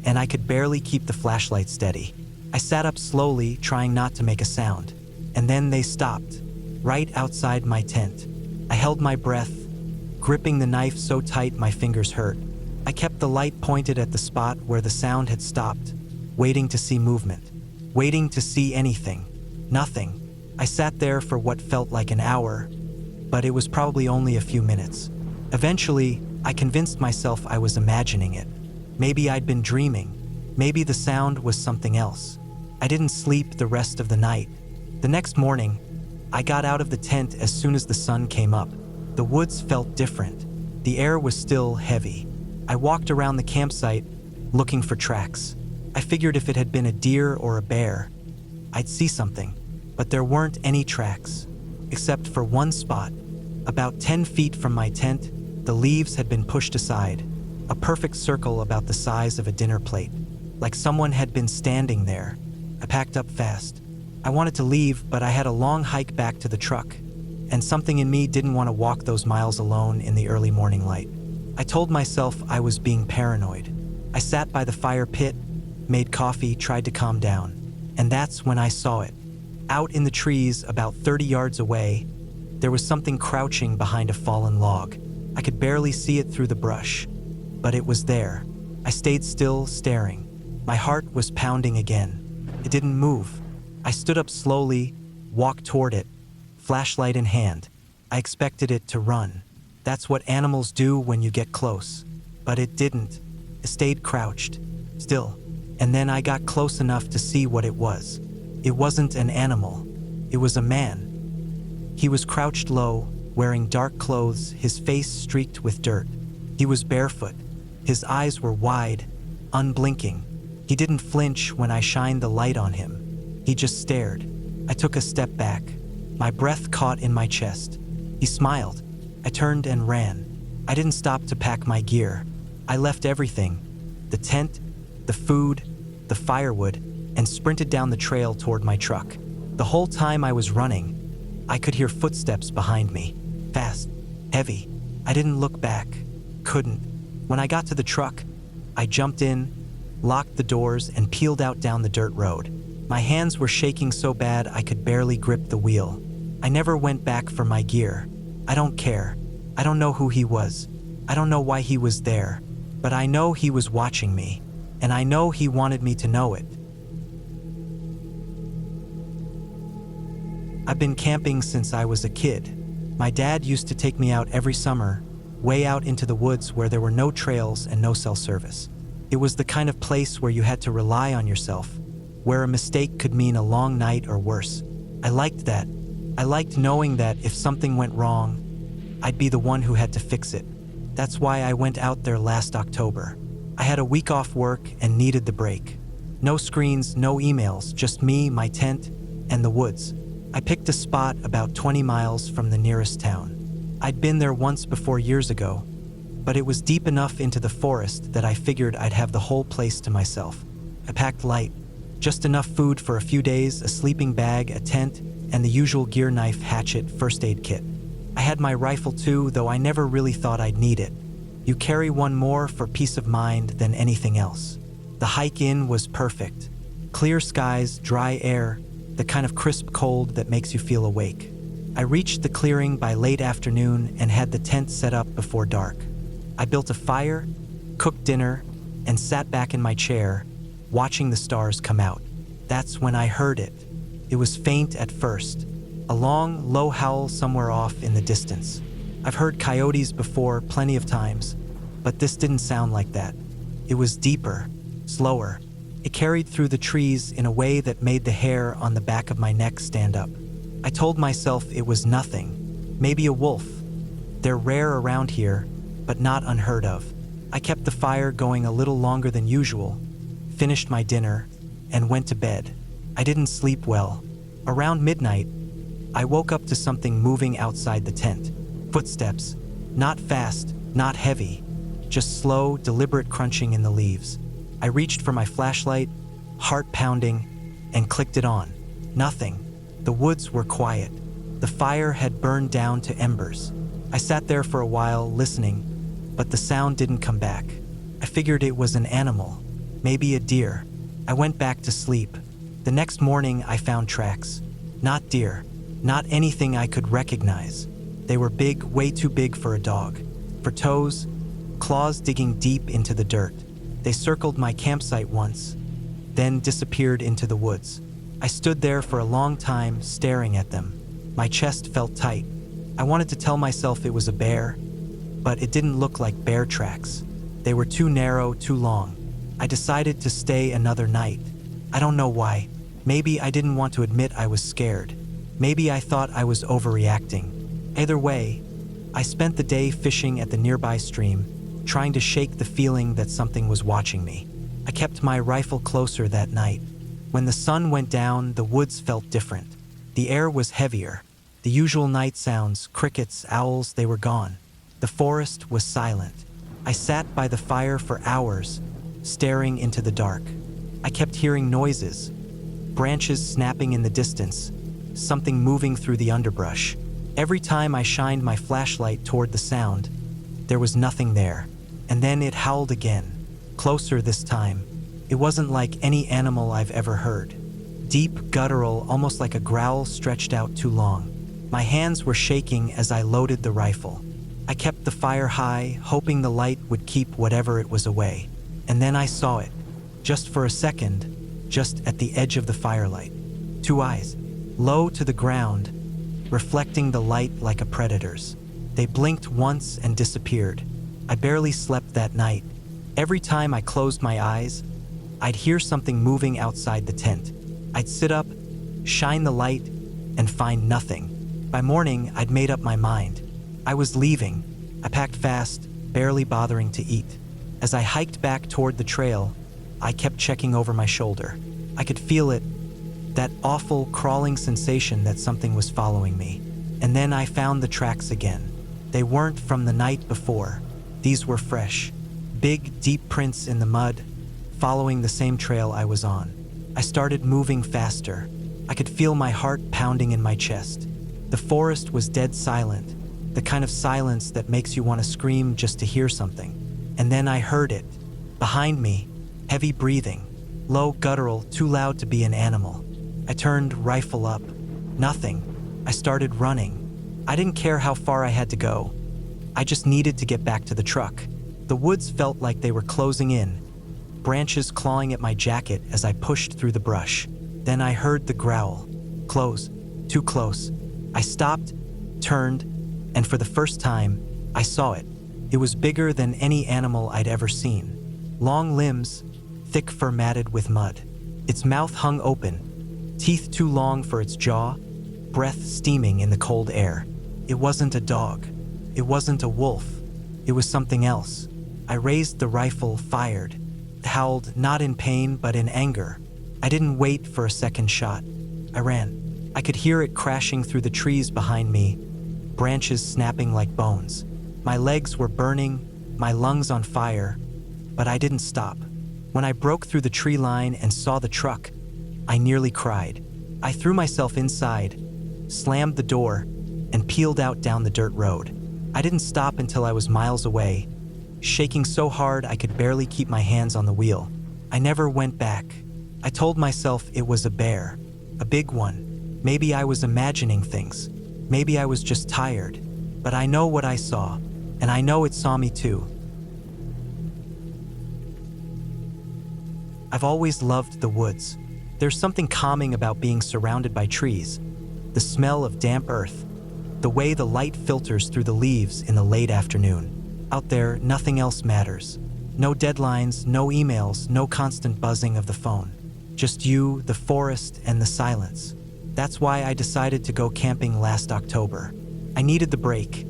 and I could barely keep the flashlight steady. I sat up slowly, trying not to make a sound, and then they stopped, right outside my tent. I held my breath, gripping the knife so tight my fingers hurt. I kept the light pointed at the spot where the sound had stopped, waiting to see movement, waiting to see anything. Nothing. I sat there for what felt like an hour, but it was probably only a few minutes. Eventually, I convinced myself I was imagining it. Maybe I'd been dreaming. Maybe the sound was something else. I didn't sleep the rest of the night. The next morning, I got out of the tent as soon as the sun came up. The woods felt different. The air was still heavy. I walked around the campsite, looking for tracks. I figured if it had been a deer or a bear, I'd see something, but there weren't any tracks, except for one spot. About 10 feet from my tent, the leaves had been pushed aside, a perfect circle about the size of a dinner plate, like someone had been standing there. I packed up fast. I wanted to leave, but I had a long hike back to the truck, and something in me didn't want to walk those miles alone in the early morning light. I told myself I was being paranoid. I sat by the fire pit, made coffee, tried to calm down, and that's when I saw it. Out in the trees, about 30 yards away, there was something crouching behind a fallen log. I could barely see it through the brush, but it was there. I stayed still, staring. My heart was pounding again. It didn't move. I stood up slowly, walked toward it, flashlight in hand. I expected it to run. That's what animals do when you get close. But it didn't. It stayed crouched, still. And then I got close enough to see what it was. It wasn't an animal. It was a man. He was crouched low, wearing dark clothes, his face streaked with dirt. He was barefoot. His eyes were wide, unblinking. He didn't flinch when I shined the light on him. He just stared. I took a step back. My breath caught in my chest. He smiled. I turned and ran. I didn't stop to pack my gear. I left everything, the tent, the food, the firewood, and sprinted down the trail toward my truck. The whole time I was running, I could hear footsteps behind me. Fast, heavy. I didn't look back. Couldn't. When I got to the truck, I jumped in, locked the doors, and peeled out down the dirt road. My hands were shaking so bad I could barely grip the wheel. I never went back for my gear. I don't care. I don't know who he was. I don't know why he was there. But I know he was watching me, and I know he wanted me to know it. I've been camping since I was a kid. My dad used to take me out every summer, way out into the woods where there were no trails and no cell service. It was the kind of place where you had to rely on yourself, where a mistake could mean a long night or worse. I liked that. I liked knowing that if something went wrong, I'd be the one who had to fix it. That's why I went out there last October. I had a week off work and needed the break. No screens, no emails, just me, my tent, and the woods. I picked a spot about 20 miles from the nearest town. I'd been there once before years ago, but it was deep enough into the forest that I figured I'd have the whole place to myself. I packed light, just enough food for a few days, a sleeping bag, a tent, and the usual gear, knife, hatchet, first aid kit. I had my rifle too, though I never really thought I'd need it. You carry one more for peace of mind than anything else. The hike in was perfect. Clear skies, dry air, the kind of crisp cold that makes you feel awake. I reached the clearing by late afternoon and had the tent set up before dark. I built a fire, cooked dinner, and sat back in my chair, watching the stars come out. That's when I heard it. It was faint at first, a long, low howl somewhere off in the distance. I've heard coyotes before plenty of times, but this didn't sound like that. It was deeper, slower. It carried through the trees in a way that made the hair on the back of my neck stand up. I told myself it was nothing, maybe a wolf, They're rare around here, but not unheard of. I kept the fire going a little longer than usual, finished my dinner, and went to bed. I didn't sleep well. Around midnight, I woke up to something moving outside the tent. Footsteps, not fast, not heavy, just slow, deliberate crunching in the leaves. I reached for my flashlight, heart pounding, and clicked it on. Nothing. The woods were quiet. The fire had burned down to embers. I sat there for a while, listening, but the sound didn't come back. I figured it was an animal, maybe a deer. I went back to sleep. The next morning, I found tracks. Not deer, not anything I could recognize. They were big, way too big for a dog. For toes, claws digging deep into the dirt. They circled my campsite once, then disappeared into the woods. I stood there for a long time, staring at them. My chest felt tight. I wanted to tell myself it was a bear, but it didn't look like bear tracks. They were too narrow, too long. I decided to stay another night. I don't know why. Maybe I didn't want to admit I was scared. Maybe I thought I was overreacting. Either way, I spent the day fishing at the nearby stream, trying to shake the feeling that something was watching me. I kept my rifle closer that night. When the sun went down, the woods felt different. The air was heavier. The usual night sounds, crickets, owls, they were gone. The forest was silent. I sat by the fire for hours, staring into the dark. I kept hearing noises, branches snapping in the distance, something moving through the underbrush. Every time I shined my flashlight toward the sound, there was nothing there. And then it howled again, closer this time. It wasn't like any animal I've ever heard. Deep, guttural, almost like a growl stretched out too long. My hands were shaking as I loaded the rifle. I kept the fire high, hoping the light would keep whatever it was away. And then I saw it, just for a second, just at the edge of the firelight. Two eyes, low to the ground, reflecting the light like a predator's. They blinked once and disappeared. I barely slept that night. Every time I closed my eyes, I'd hear something moving outside the tent. I'd sit up, shine the light, and find nothing. By morning, I'd made up my mind. I was leaving. I packed fast, barely bothering to eat. As I hiked back toward the trail, I kept checking over my shoulder. I could feel it, that awful crawling sensation that something was following me. And then I found the tracks again. They weren't from the night before. These were fresh, big, deep prints in the mud, following the same trail I was on. I started moving faster. I could feel my heart pounding in my chest. The forest was dead silent, the kind of silence that makes you want to scream just to hear something. And then I heard it. Behind me, heavy breathing, low, guttural, too loud to be an animal. I turned, rifle up. Nothing. I started running. I didn't care how far I had to go. I just needed to get back to the truck. The woods felt like they were closing in, branches clawing at my jacket as I pushed through the brush. Then I heard the growl. Close. Too close. I stopped, turned, and for the first time, I saw it. It was bigger than any animal I'd ever seen. Long limbs, thick fur matted with mud. Its mouth hung open, teeth too long for its jaw, breath steaming in the cold air. It wasn't a dog. It wasn't a wolf. It was something else. I raised the rifle, fired, howled not in pain but in anger. I didn't wait for a second shot. I ran. I could hear it crashing through the trees behind me, branches snapping like bones. My legs were burning, my lungs on fire, but I didn't stop. When I broke through the tree line and saw the truck, I nearly cried. I threw myself inside, slammed the door, and peeled out down the dirt road. I didn't stop until I was miles away, shaking so hard I could barely keep my hands on the wheel. I never went back. I told myself it was a bear, a big one. Maybe I was imagining things. Maybe I was just tired. But I know what I saw, and I know it saw me too. I've always loved the woods. There's something calming about being surrounded by trees, the smell of damp earth, the way the light filters through the leaves in the late afternoon. Out there, nothing else matters. No deadlines, no emails, no constant buzzing of the phone. Just you, the forest, and the silence. That's why I decided to go camping last October. I needed the break.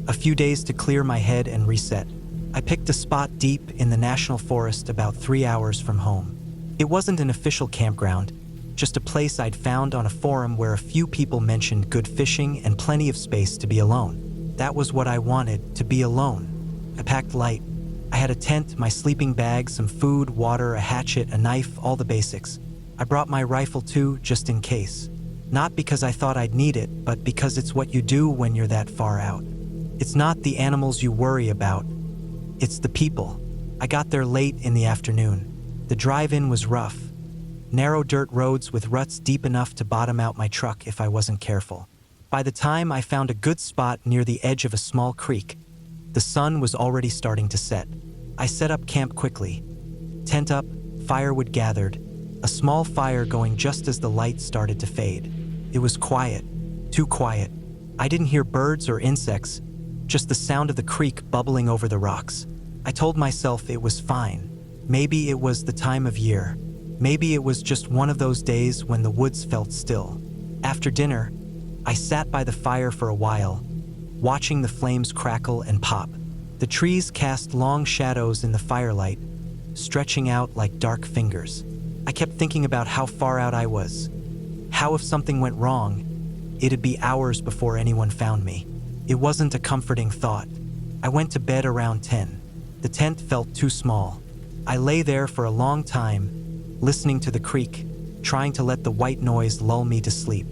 A few days to clear my head and reset. I picked a spot deep in the national forest about 3 hours from home. It wasn't an official campground, just a place I'd found on a forum where a few people mentioned good fishing and plenty of space to be alone. That was what I wanted, to be alone. I packed light. I had a tent, my sleeping bag, some food, water, a hatchet, a knife, all the basics. I brought my rifle too, just in case. Not because I thought I'd need it, but because it's what you do when you're that far out. It's not the animals you worry about, it's the people. I got there late in the afternoon. The drive-in was rough. Narrow dirt roads with ruts deep enough to bottom out my truck if I wasn't careful. By the time I found a good spot near the edge of a small creek, the sun was already starting to set. I set up camp quickly. Tent up, firewood gathered, a small fire going just as the light started to fade. It was quiet, too quiet. I didn't hear birds or insects, just the sound of the creek bubbling over the rocks. I told myself it was fine. Maybe it was the time of year. Maybe it was just one of those days when the woods felt still. After dinner, I sat by the fire for a while, watching the flames crackle and pop. The trees cast long shadows in the firelight, stretching out like dark fingers. I kept thinking about how far out I was. How if something went wrong, it'd be hours before anyone found me. It wasn't a comforting thought. I went to bed around 10. The tent felt too small. I lay there for a long time, listening to the creek, trying to let the white noise lull me to sleep.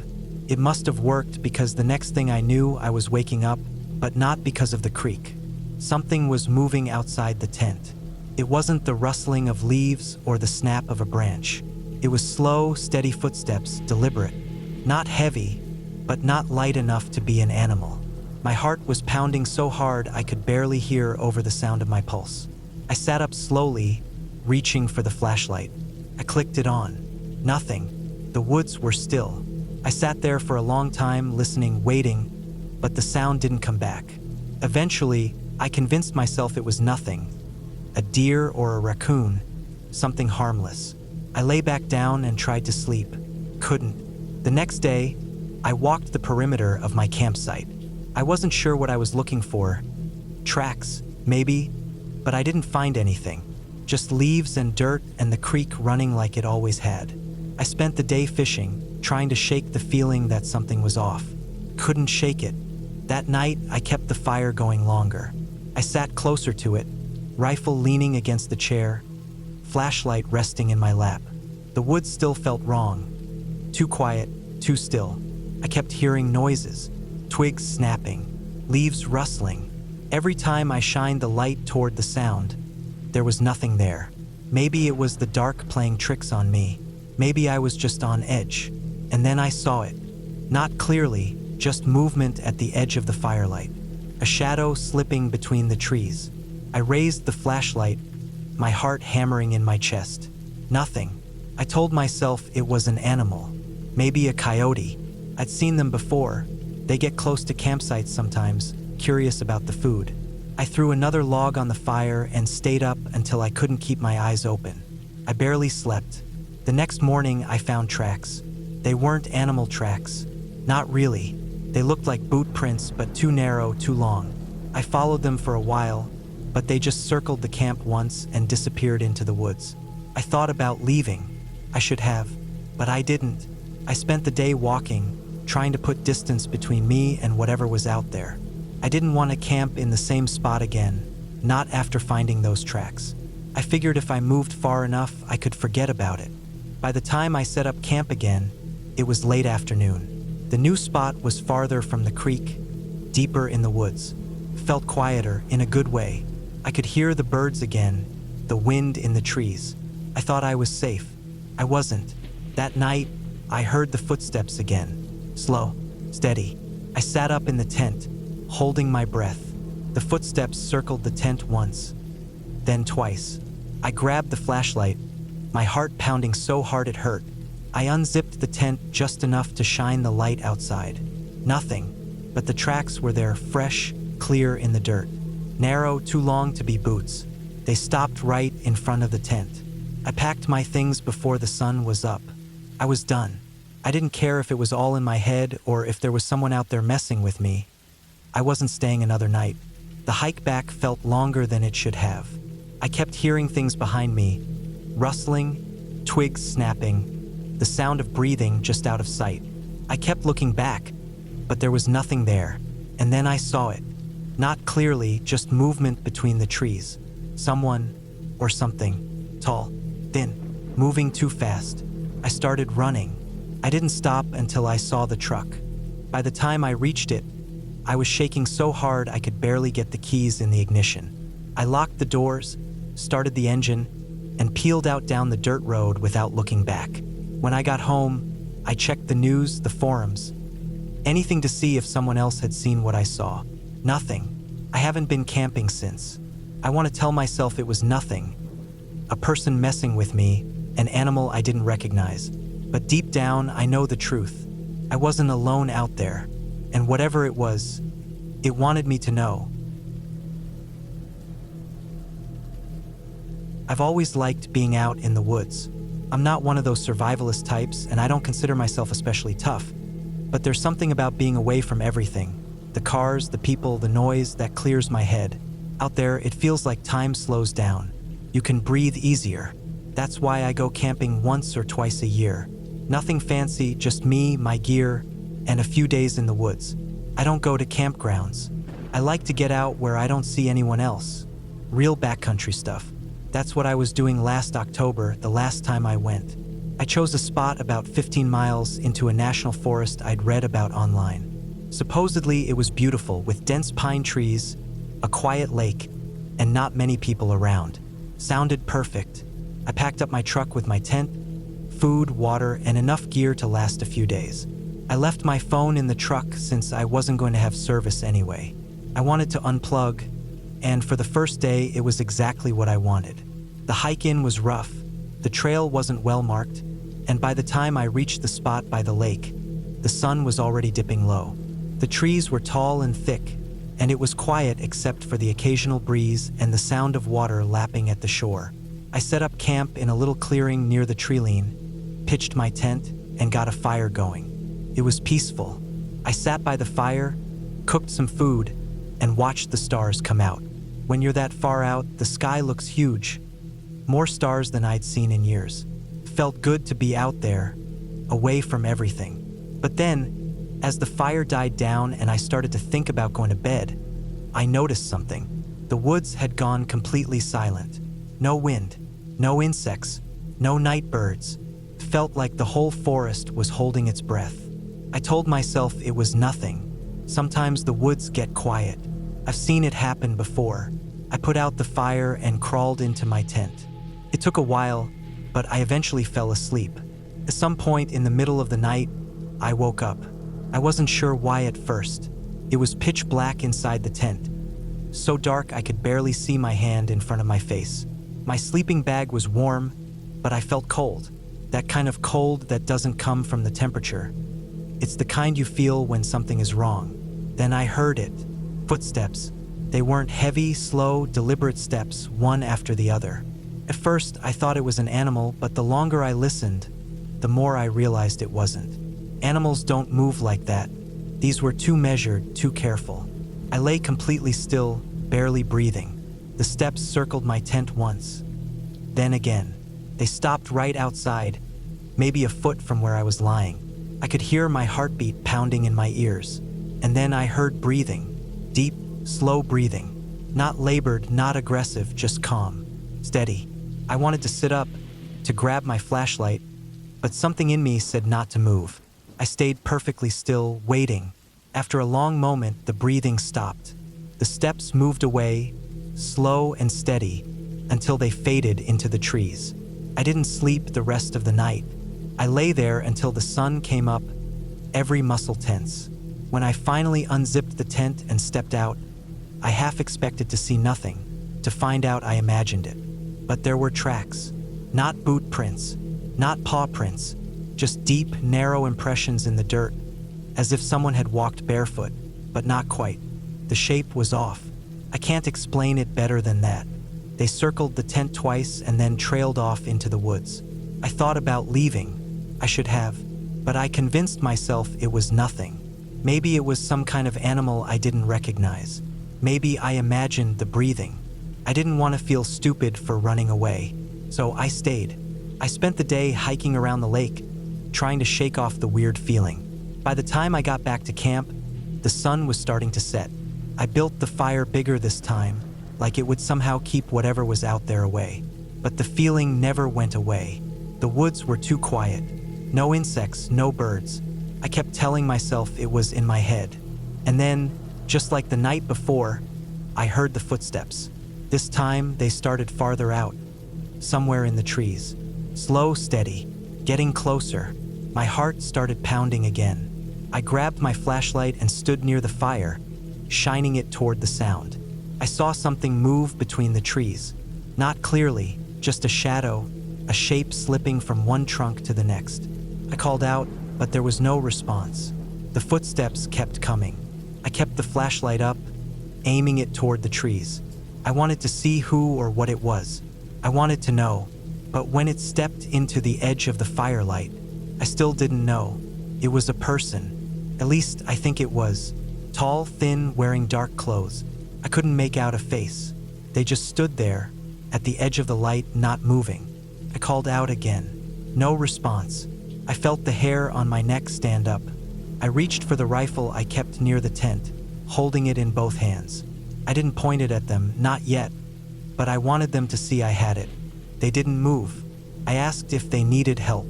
It must have worked because the next thing I knew I was waking up, but not because of the creek. Something was moving outside the tent. It wasn't the rustling of leaves or the snap of a branch. It was slow, steady footsteps, deliberate. Not heavy, but not light enough to be an animal. My heart was pounding so hard I could barely hear over the sound of my pulse. I sat up slowly, reaching for the flashlight. I clicked it on. Nothing. The woods were still. I sat there for a long time, listening, waiting, but the sound didn't come back. Eventually, I convinced myself it was nothing. A deer or a raccoon, something harmless. I lay back down and tried to sleep. Couldn't. The next day, I walked the perimeter of my campsite. I wasn't sure what I was looking for. Tracks, maybe, but I didn't find anything. Just leaves and dirt and the creek running like it always had. I spent the day fishing, trying to shake the feeling that something was off. Couldn't shake it. That night, I kept the fire going longer. I sat closer to it, rifle leaning against the chair, flashlight resting in my lap. The woods still felt wrong. Too quiet, too still. I kept hearing noises, twigs snapping, leaves rustling. Every time I shined the light toward the sound, there was nothing there. Maybe it was the dark playing tricks on me. Maybe I was just on edge. And then I saw it. Not clearly, just movement at the edge of the firelight. A shadow slipping between the trees. I raised the flashlight, my heart hammering in my chest. Nothing. I told myself it was an animal. Maybe a coyote. I'd seen them before. They get close to campsites sometimes, curious about the food. I threw another log on the fire and stayed up until I couldn't keep my eyes open. I barely slept. The next morning, I found tracks. They weren't animal tracks. Not really. They looked like boot prints, but too narrow, too long. I followed them for a while, but they just circled the camp once and disappeared into the woods. I thought about leaving. I should have, but I didn't. I spent the day walking, trying to put distance between me and whatever was out there. I didn't want to camp in the same spot again, not after finding those tracks. I figured if I moved far enough, I could forget about it. By the time I set up camp again, it was late afternoon. The new spot was farther from the creek, deeper in the woods. Felt quieter, in a good way. I could hear the birds again, the wind in the trees. I thought I was safe. I wasn't. That night, I heard the footsteps again. Slow, steady. I sat up in the tent, holding my breath. The footsteps circled the tent once, then twice. I grabbed the flashlight, my heart pounding so hard it hurt. I unzipped the tent just enough to shine the light outside. Nothing, but the tracks were there, fresh, clear in the dirt. Narrow, too long to be boots. They stopped right in front of the tent. I packed my things before the sun was up. I was done. I didn't care if it was all in my head or if there was someone out there messing with me. I wasn't staying another night. The hike back felt longer than it should have. I kept hearing things behind me, rustling, twigs snapping, the sound of breathing just out of sight. I kept looking back, but there was nothing there. And then I saw it. Not clearly, just movement between the trees. Someone or something, tall, thin, moving too fast. I started running. I didn't stop until I saw the truck. By the time I reached it, I was shaking so hard I could barely get the keys in the ignition. I locked the doors, started the engine, and peeled out down the dirt road without looking back. When I got home, I checked the news, the forums, anything to see if someone else had seen what I saw. Nothing. I haven't been camping since. I want to tell myself it was nothing. A person messing with me, an animal I didn't recognize. But deep down, I know the truth. I wasn't alone out there, and whatever it was, it wanted me to know. I've always liked being out in the woods. I'm not one of those survivalist types, and I don't consider myself especially tough. But there's something about being away from everything. The cars, the people, the noise, that clears my head. Out there, it feels like time slows down. You can breathe easier. That's why I go camping once or twice a year. Nothing fancy, just me, my gear, and a few days in the woods. I don't go to campgrounds. I like to get out where I don't see anyone else. Real backcountry stuff. That's what I was doing last October, the last time I went. I chose a spot about 15 miles into a national forest I'd read about online. Supposedly, it was beautiful, with dense pine trees, a quiet lake, and not many people around. Sounded perfect. I packed up my truck with my tent, food, water, and enough gear to last a few days. I left my phone in the truck since I wasn't going to have service anyway. I wanted to unplug, and for the first day, it was exactly what I wanted. The hike in was rough, the trail wasn't well marked, and by the time I reached the spot by the lake, the sun was already dipping low. The trees were tall and thick, and it was quiet except for the occasional breeze and the sound of water lapping at the shore. I set up camp in a little clearing near the treeline, pitched my tent, and got a fire going. It was peaceful. I sat by the fire, cooked some food, and watched the stars come out. When you're that far out, the sky looks huge. More stars than I'd seen in years. Felt good to be out there, away from everything. But then, as the fire died down and I started to think about going to bed, I noticed something. The woods had gone completely silent. No wind, no insects, no night birds. Felt like the whole forest was holding its breath. I told myself it was nothing. Sometimes the woods get quiet. I've seen it happen before. I put out the fire and crawled into my tent. It took a while, but I eventually fell asleep. At some point in the middle of the night, I woke up. I wasn't sure why at first. It was pitch black inside the tent. So dark I could barely see my hand in front of my face. My sleeping bag was warm, but I felt cold. That kind of cold that doesn't come from the temperature. It's the kind you feel when something is wrong. Then I heard it. Footsteps. They weren't heavy, slow, deliberate steps, one after the other. At first, I thought it was an animal, but the longer I listened, the more I realized it wasn't. Animals don't move like that. These were too measured, too careful. I lay completely still, barely breathing. The steps circled my tent once. Then again. They stopped right outside, maybe a foot from where I was lying. I could hear my heartbeat pounding in my ears. And then I heard breathing. Deep, slow breathing. Not labored, not aggressive, just calm. Steady. I wanted to sit up, to grab my flashlight, but something in me said not to move. I stayed perfectly still, waiting. After a long moment, the breathing stopped. The steps moved away, slow and steady, until they faded into the trees. I didn't sleep the rest of the night. I lay there until the sun came up, every muscle tense. When I finally unzipped the tent and stepped out, I half expected to see nothing, to find out I imagined it. But there were tracks. Not boot prints, not paw prints, just deep, narrow impressions in the dirt, as if someone had walked barefoot, but not quite. The shape was off. I can't explain it better than that. They circled the tent twice and then trailed off into the woods. I thought about leaving. I should have, but I convinced myself it was nothing. Maybe it was some kind of animal I didn't recognize. Maybe I imagined the breathing. I didn't want to feel stupid for running away, so I stayed. I spent the day hiking around the lake, trying to shake off the weird feeling. By the time I got back to camp, the sun was starting to set. I built the fire bigger this time, like it would somehow keep whatever was out there away. But the feeling never went away. The woods were too quiet. No insects, no birds. I kept telling myself it was in my head. And then, just like the night before, I heard the footsteps. This time, they started farther out, somewhere in the trees. Slow, steady, getting closer. My heart started pounding again. I grabbed my flashlight and stood near the fire, shining it toward the sound. I saw something move between the trees. Not clearly, just a shadow, a shape slipping from one trunk to the next. I called out, but there was no response. The footsteps kept coming. I kept the flashlight up, aiming it toward the trees. I wanted to see who or what it was. I wanted to know, but when it stepped into the edge of the firelight, I still didn't know. It was a person. At least I think it was. Tall, thin, wearing dark clothes. I couldn't make out a face. They just stood there, at the edge of the light, not moving. I called out again. No response. I felt the hair on my neck stand up. I reached for the rifle I kept near the tent, holding it in both hands. I didn't point it at them, not yet, but I wanted them to see I had it. They didn't move. I asked if they needed help.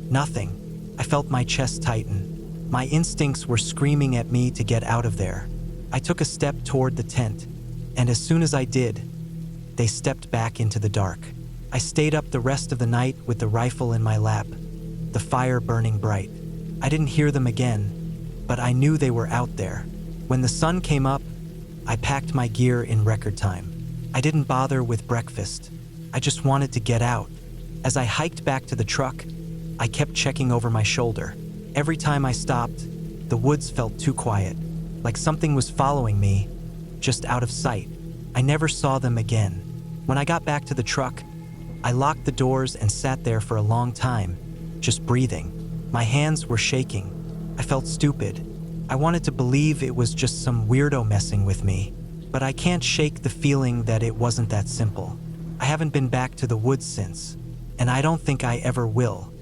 Nothing. I felt my chest tighten. My instincts were screaming at me to get out of there. I took a step toward the tent, and as soon as I did, they stepped back into the dark. I stayed up the rest of the night with the rifle in my lap, the fire burning bright. I didn't hear them again, but I knew they were out there. When the sun came up, I packed my gear in record time. I didn't bother with breakfast. I just wanted to get out. As I hiked back to the truck, I kept checking over my shoulder. Every time I stopped, the woods felt too quiet, like something was following me, just out of sight. I never saw them again. When I got back to the truck, I locked the doors and sat there for a long time, just breathing. My hands were shaking. I felt stupid. I wanted to believe it was just some weirdo messing with me, but I can't shake the feeling that it wasn't that simple. I haven't been back to the woods since, and I don't think I ever will.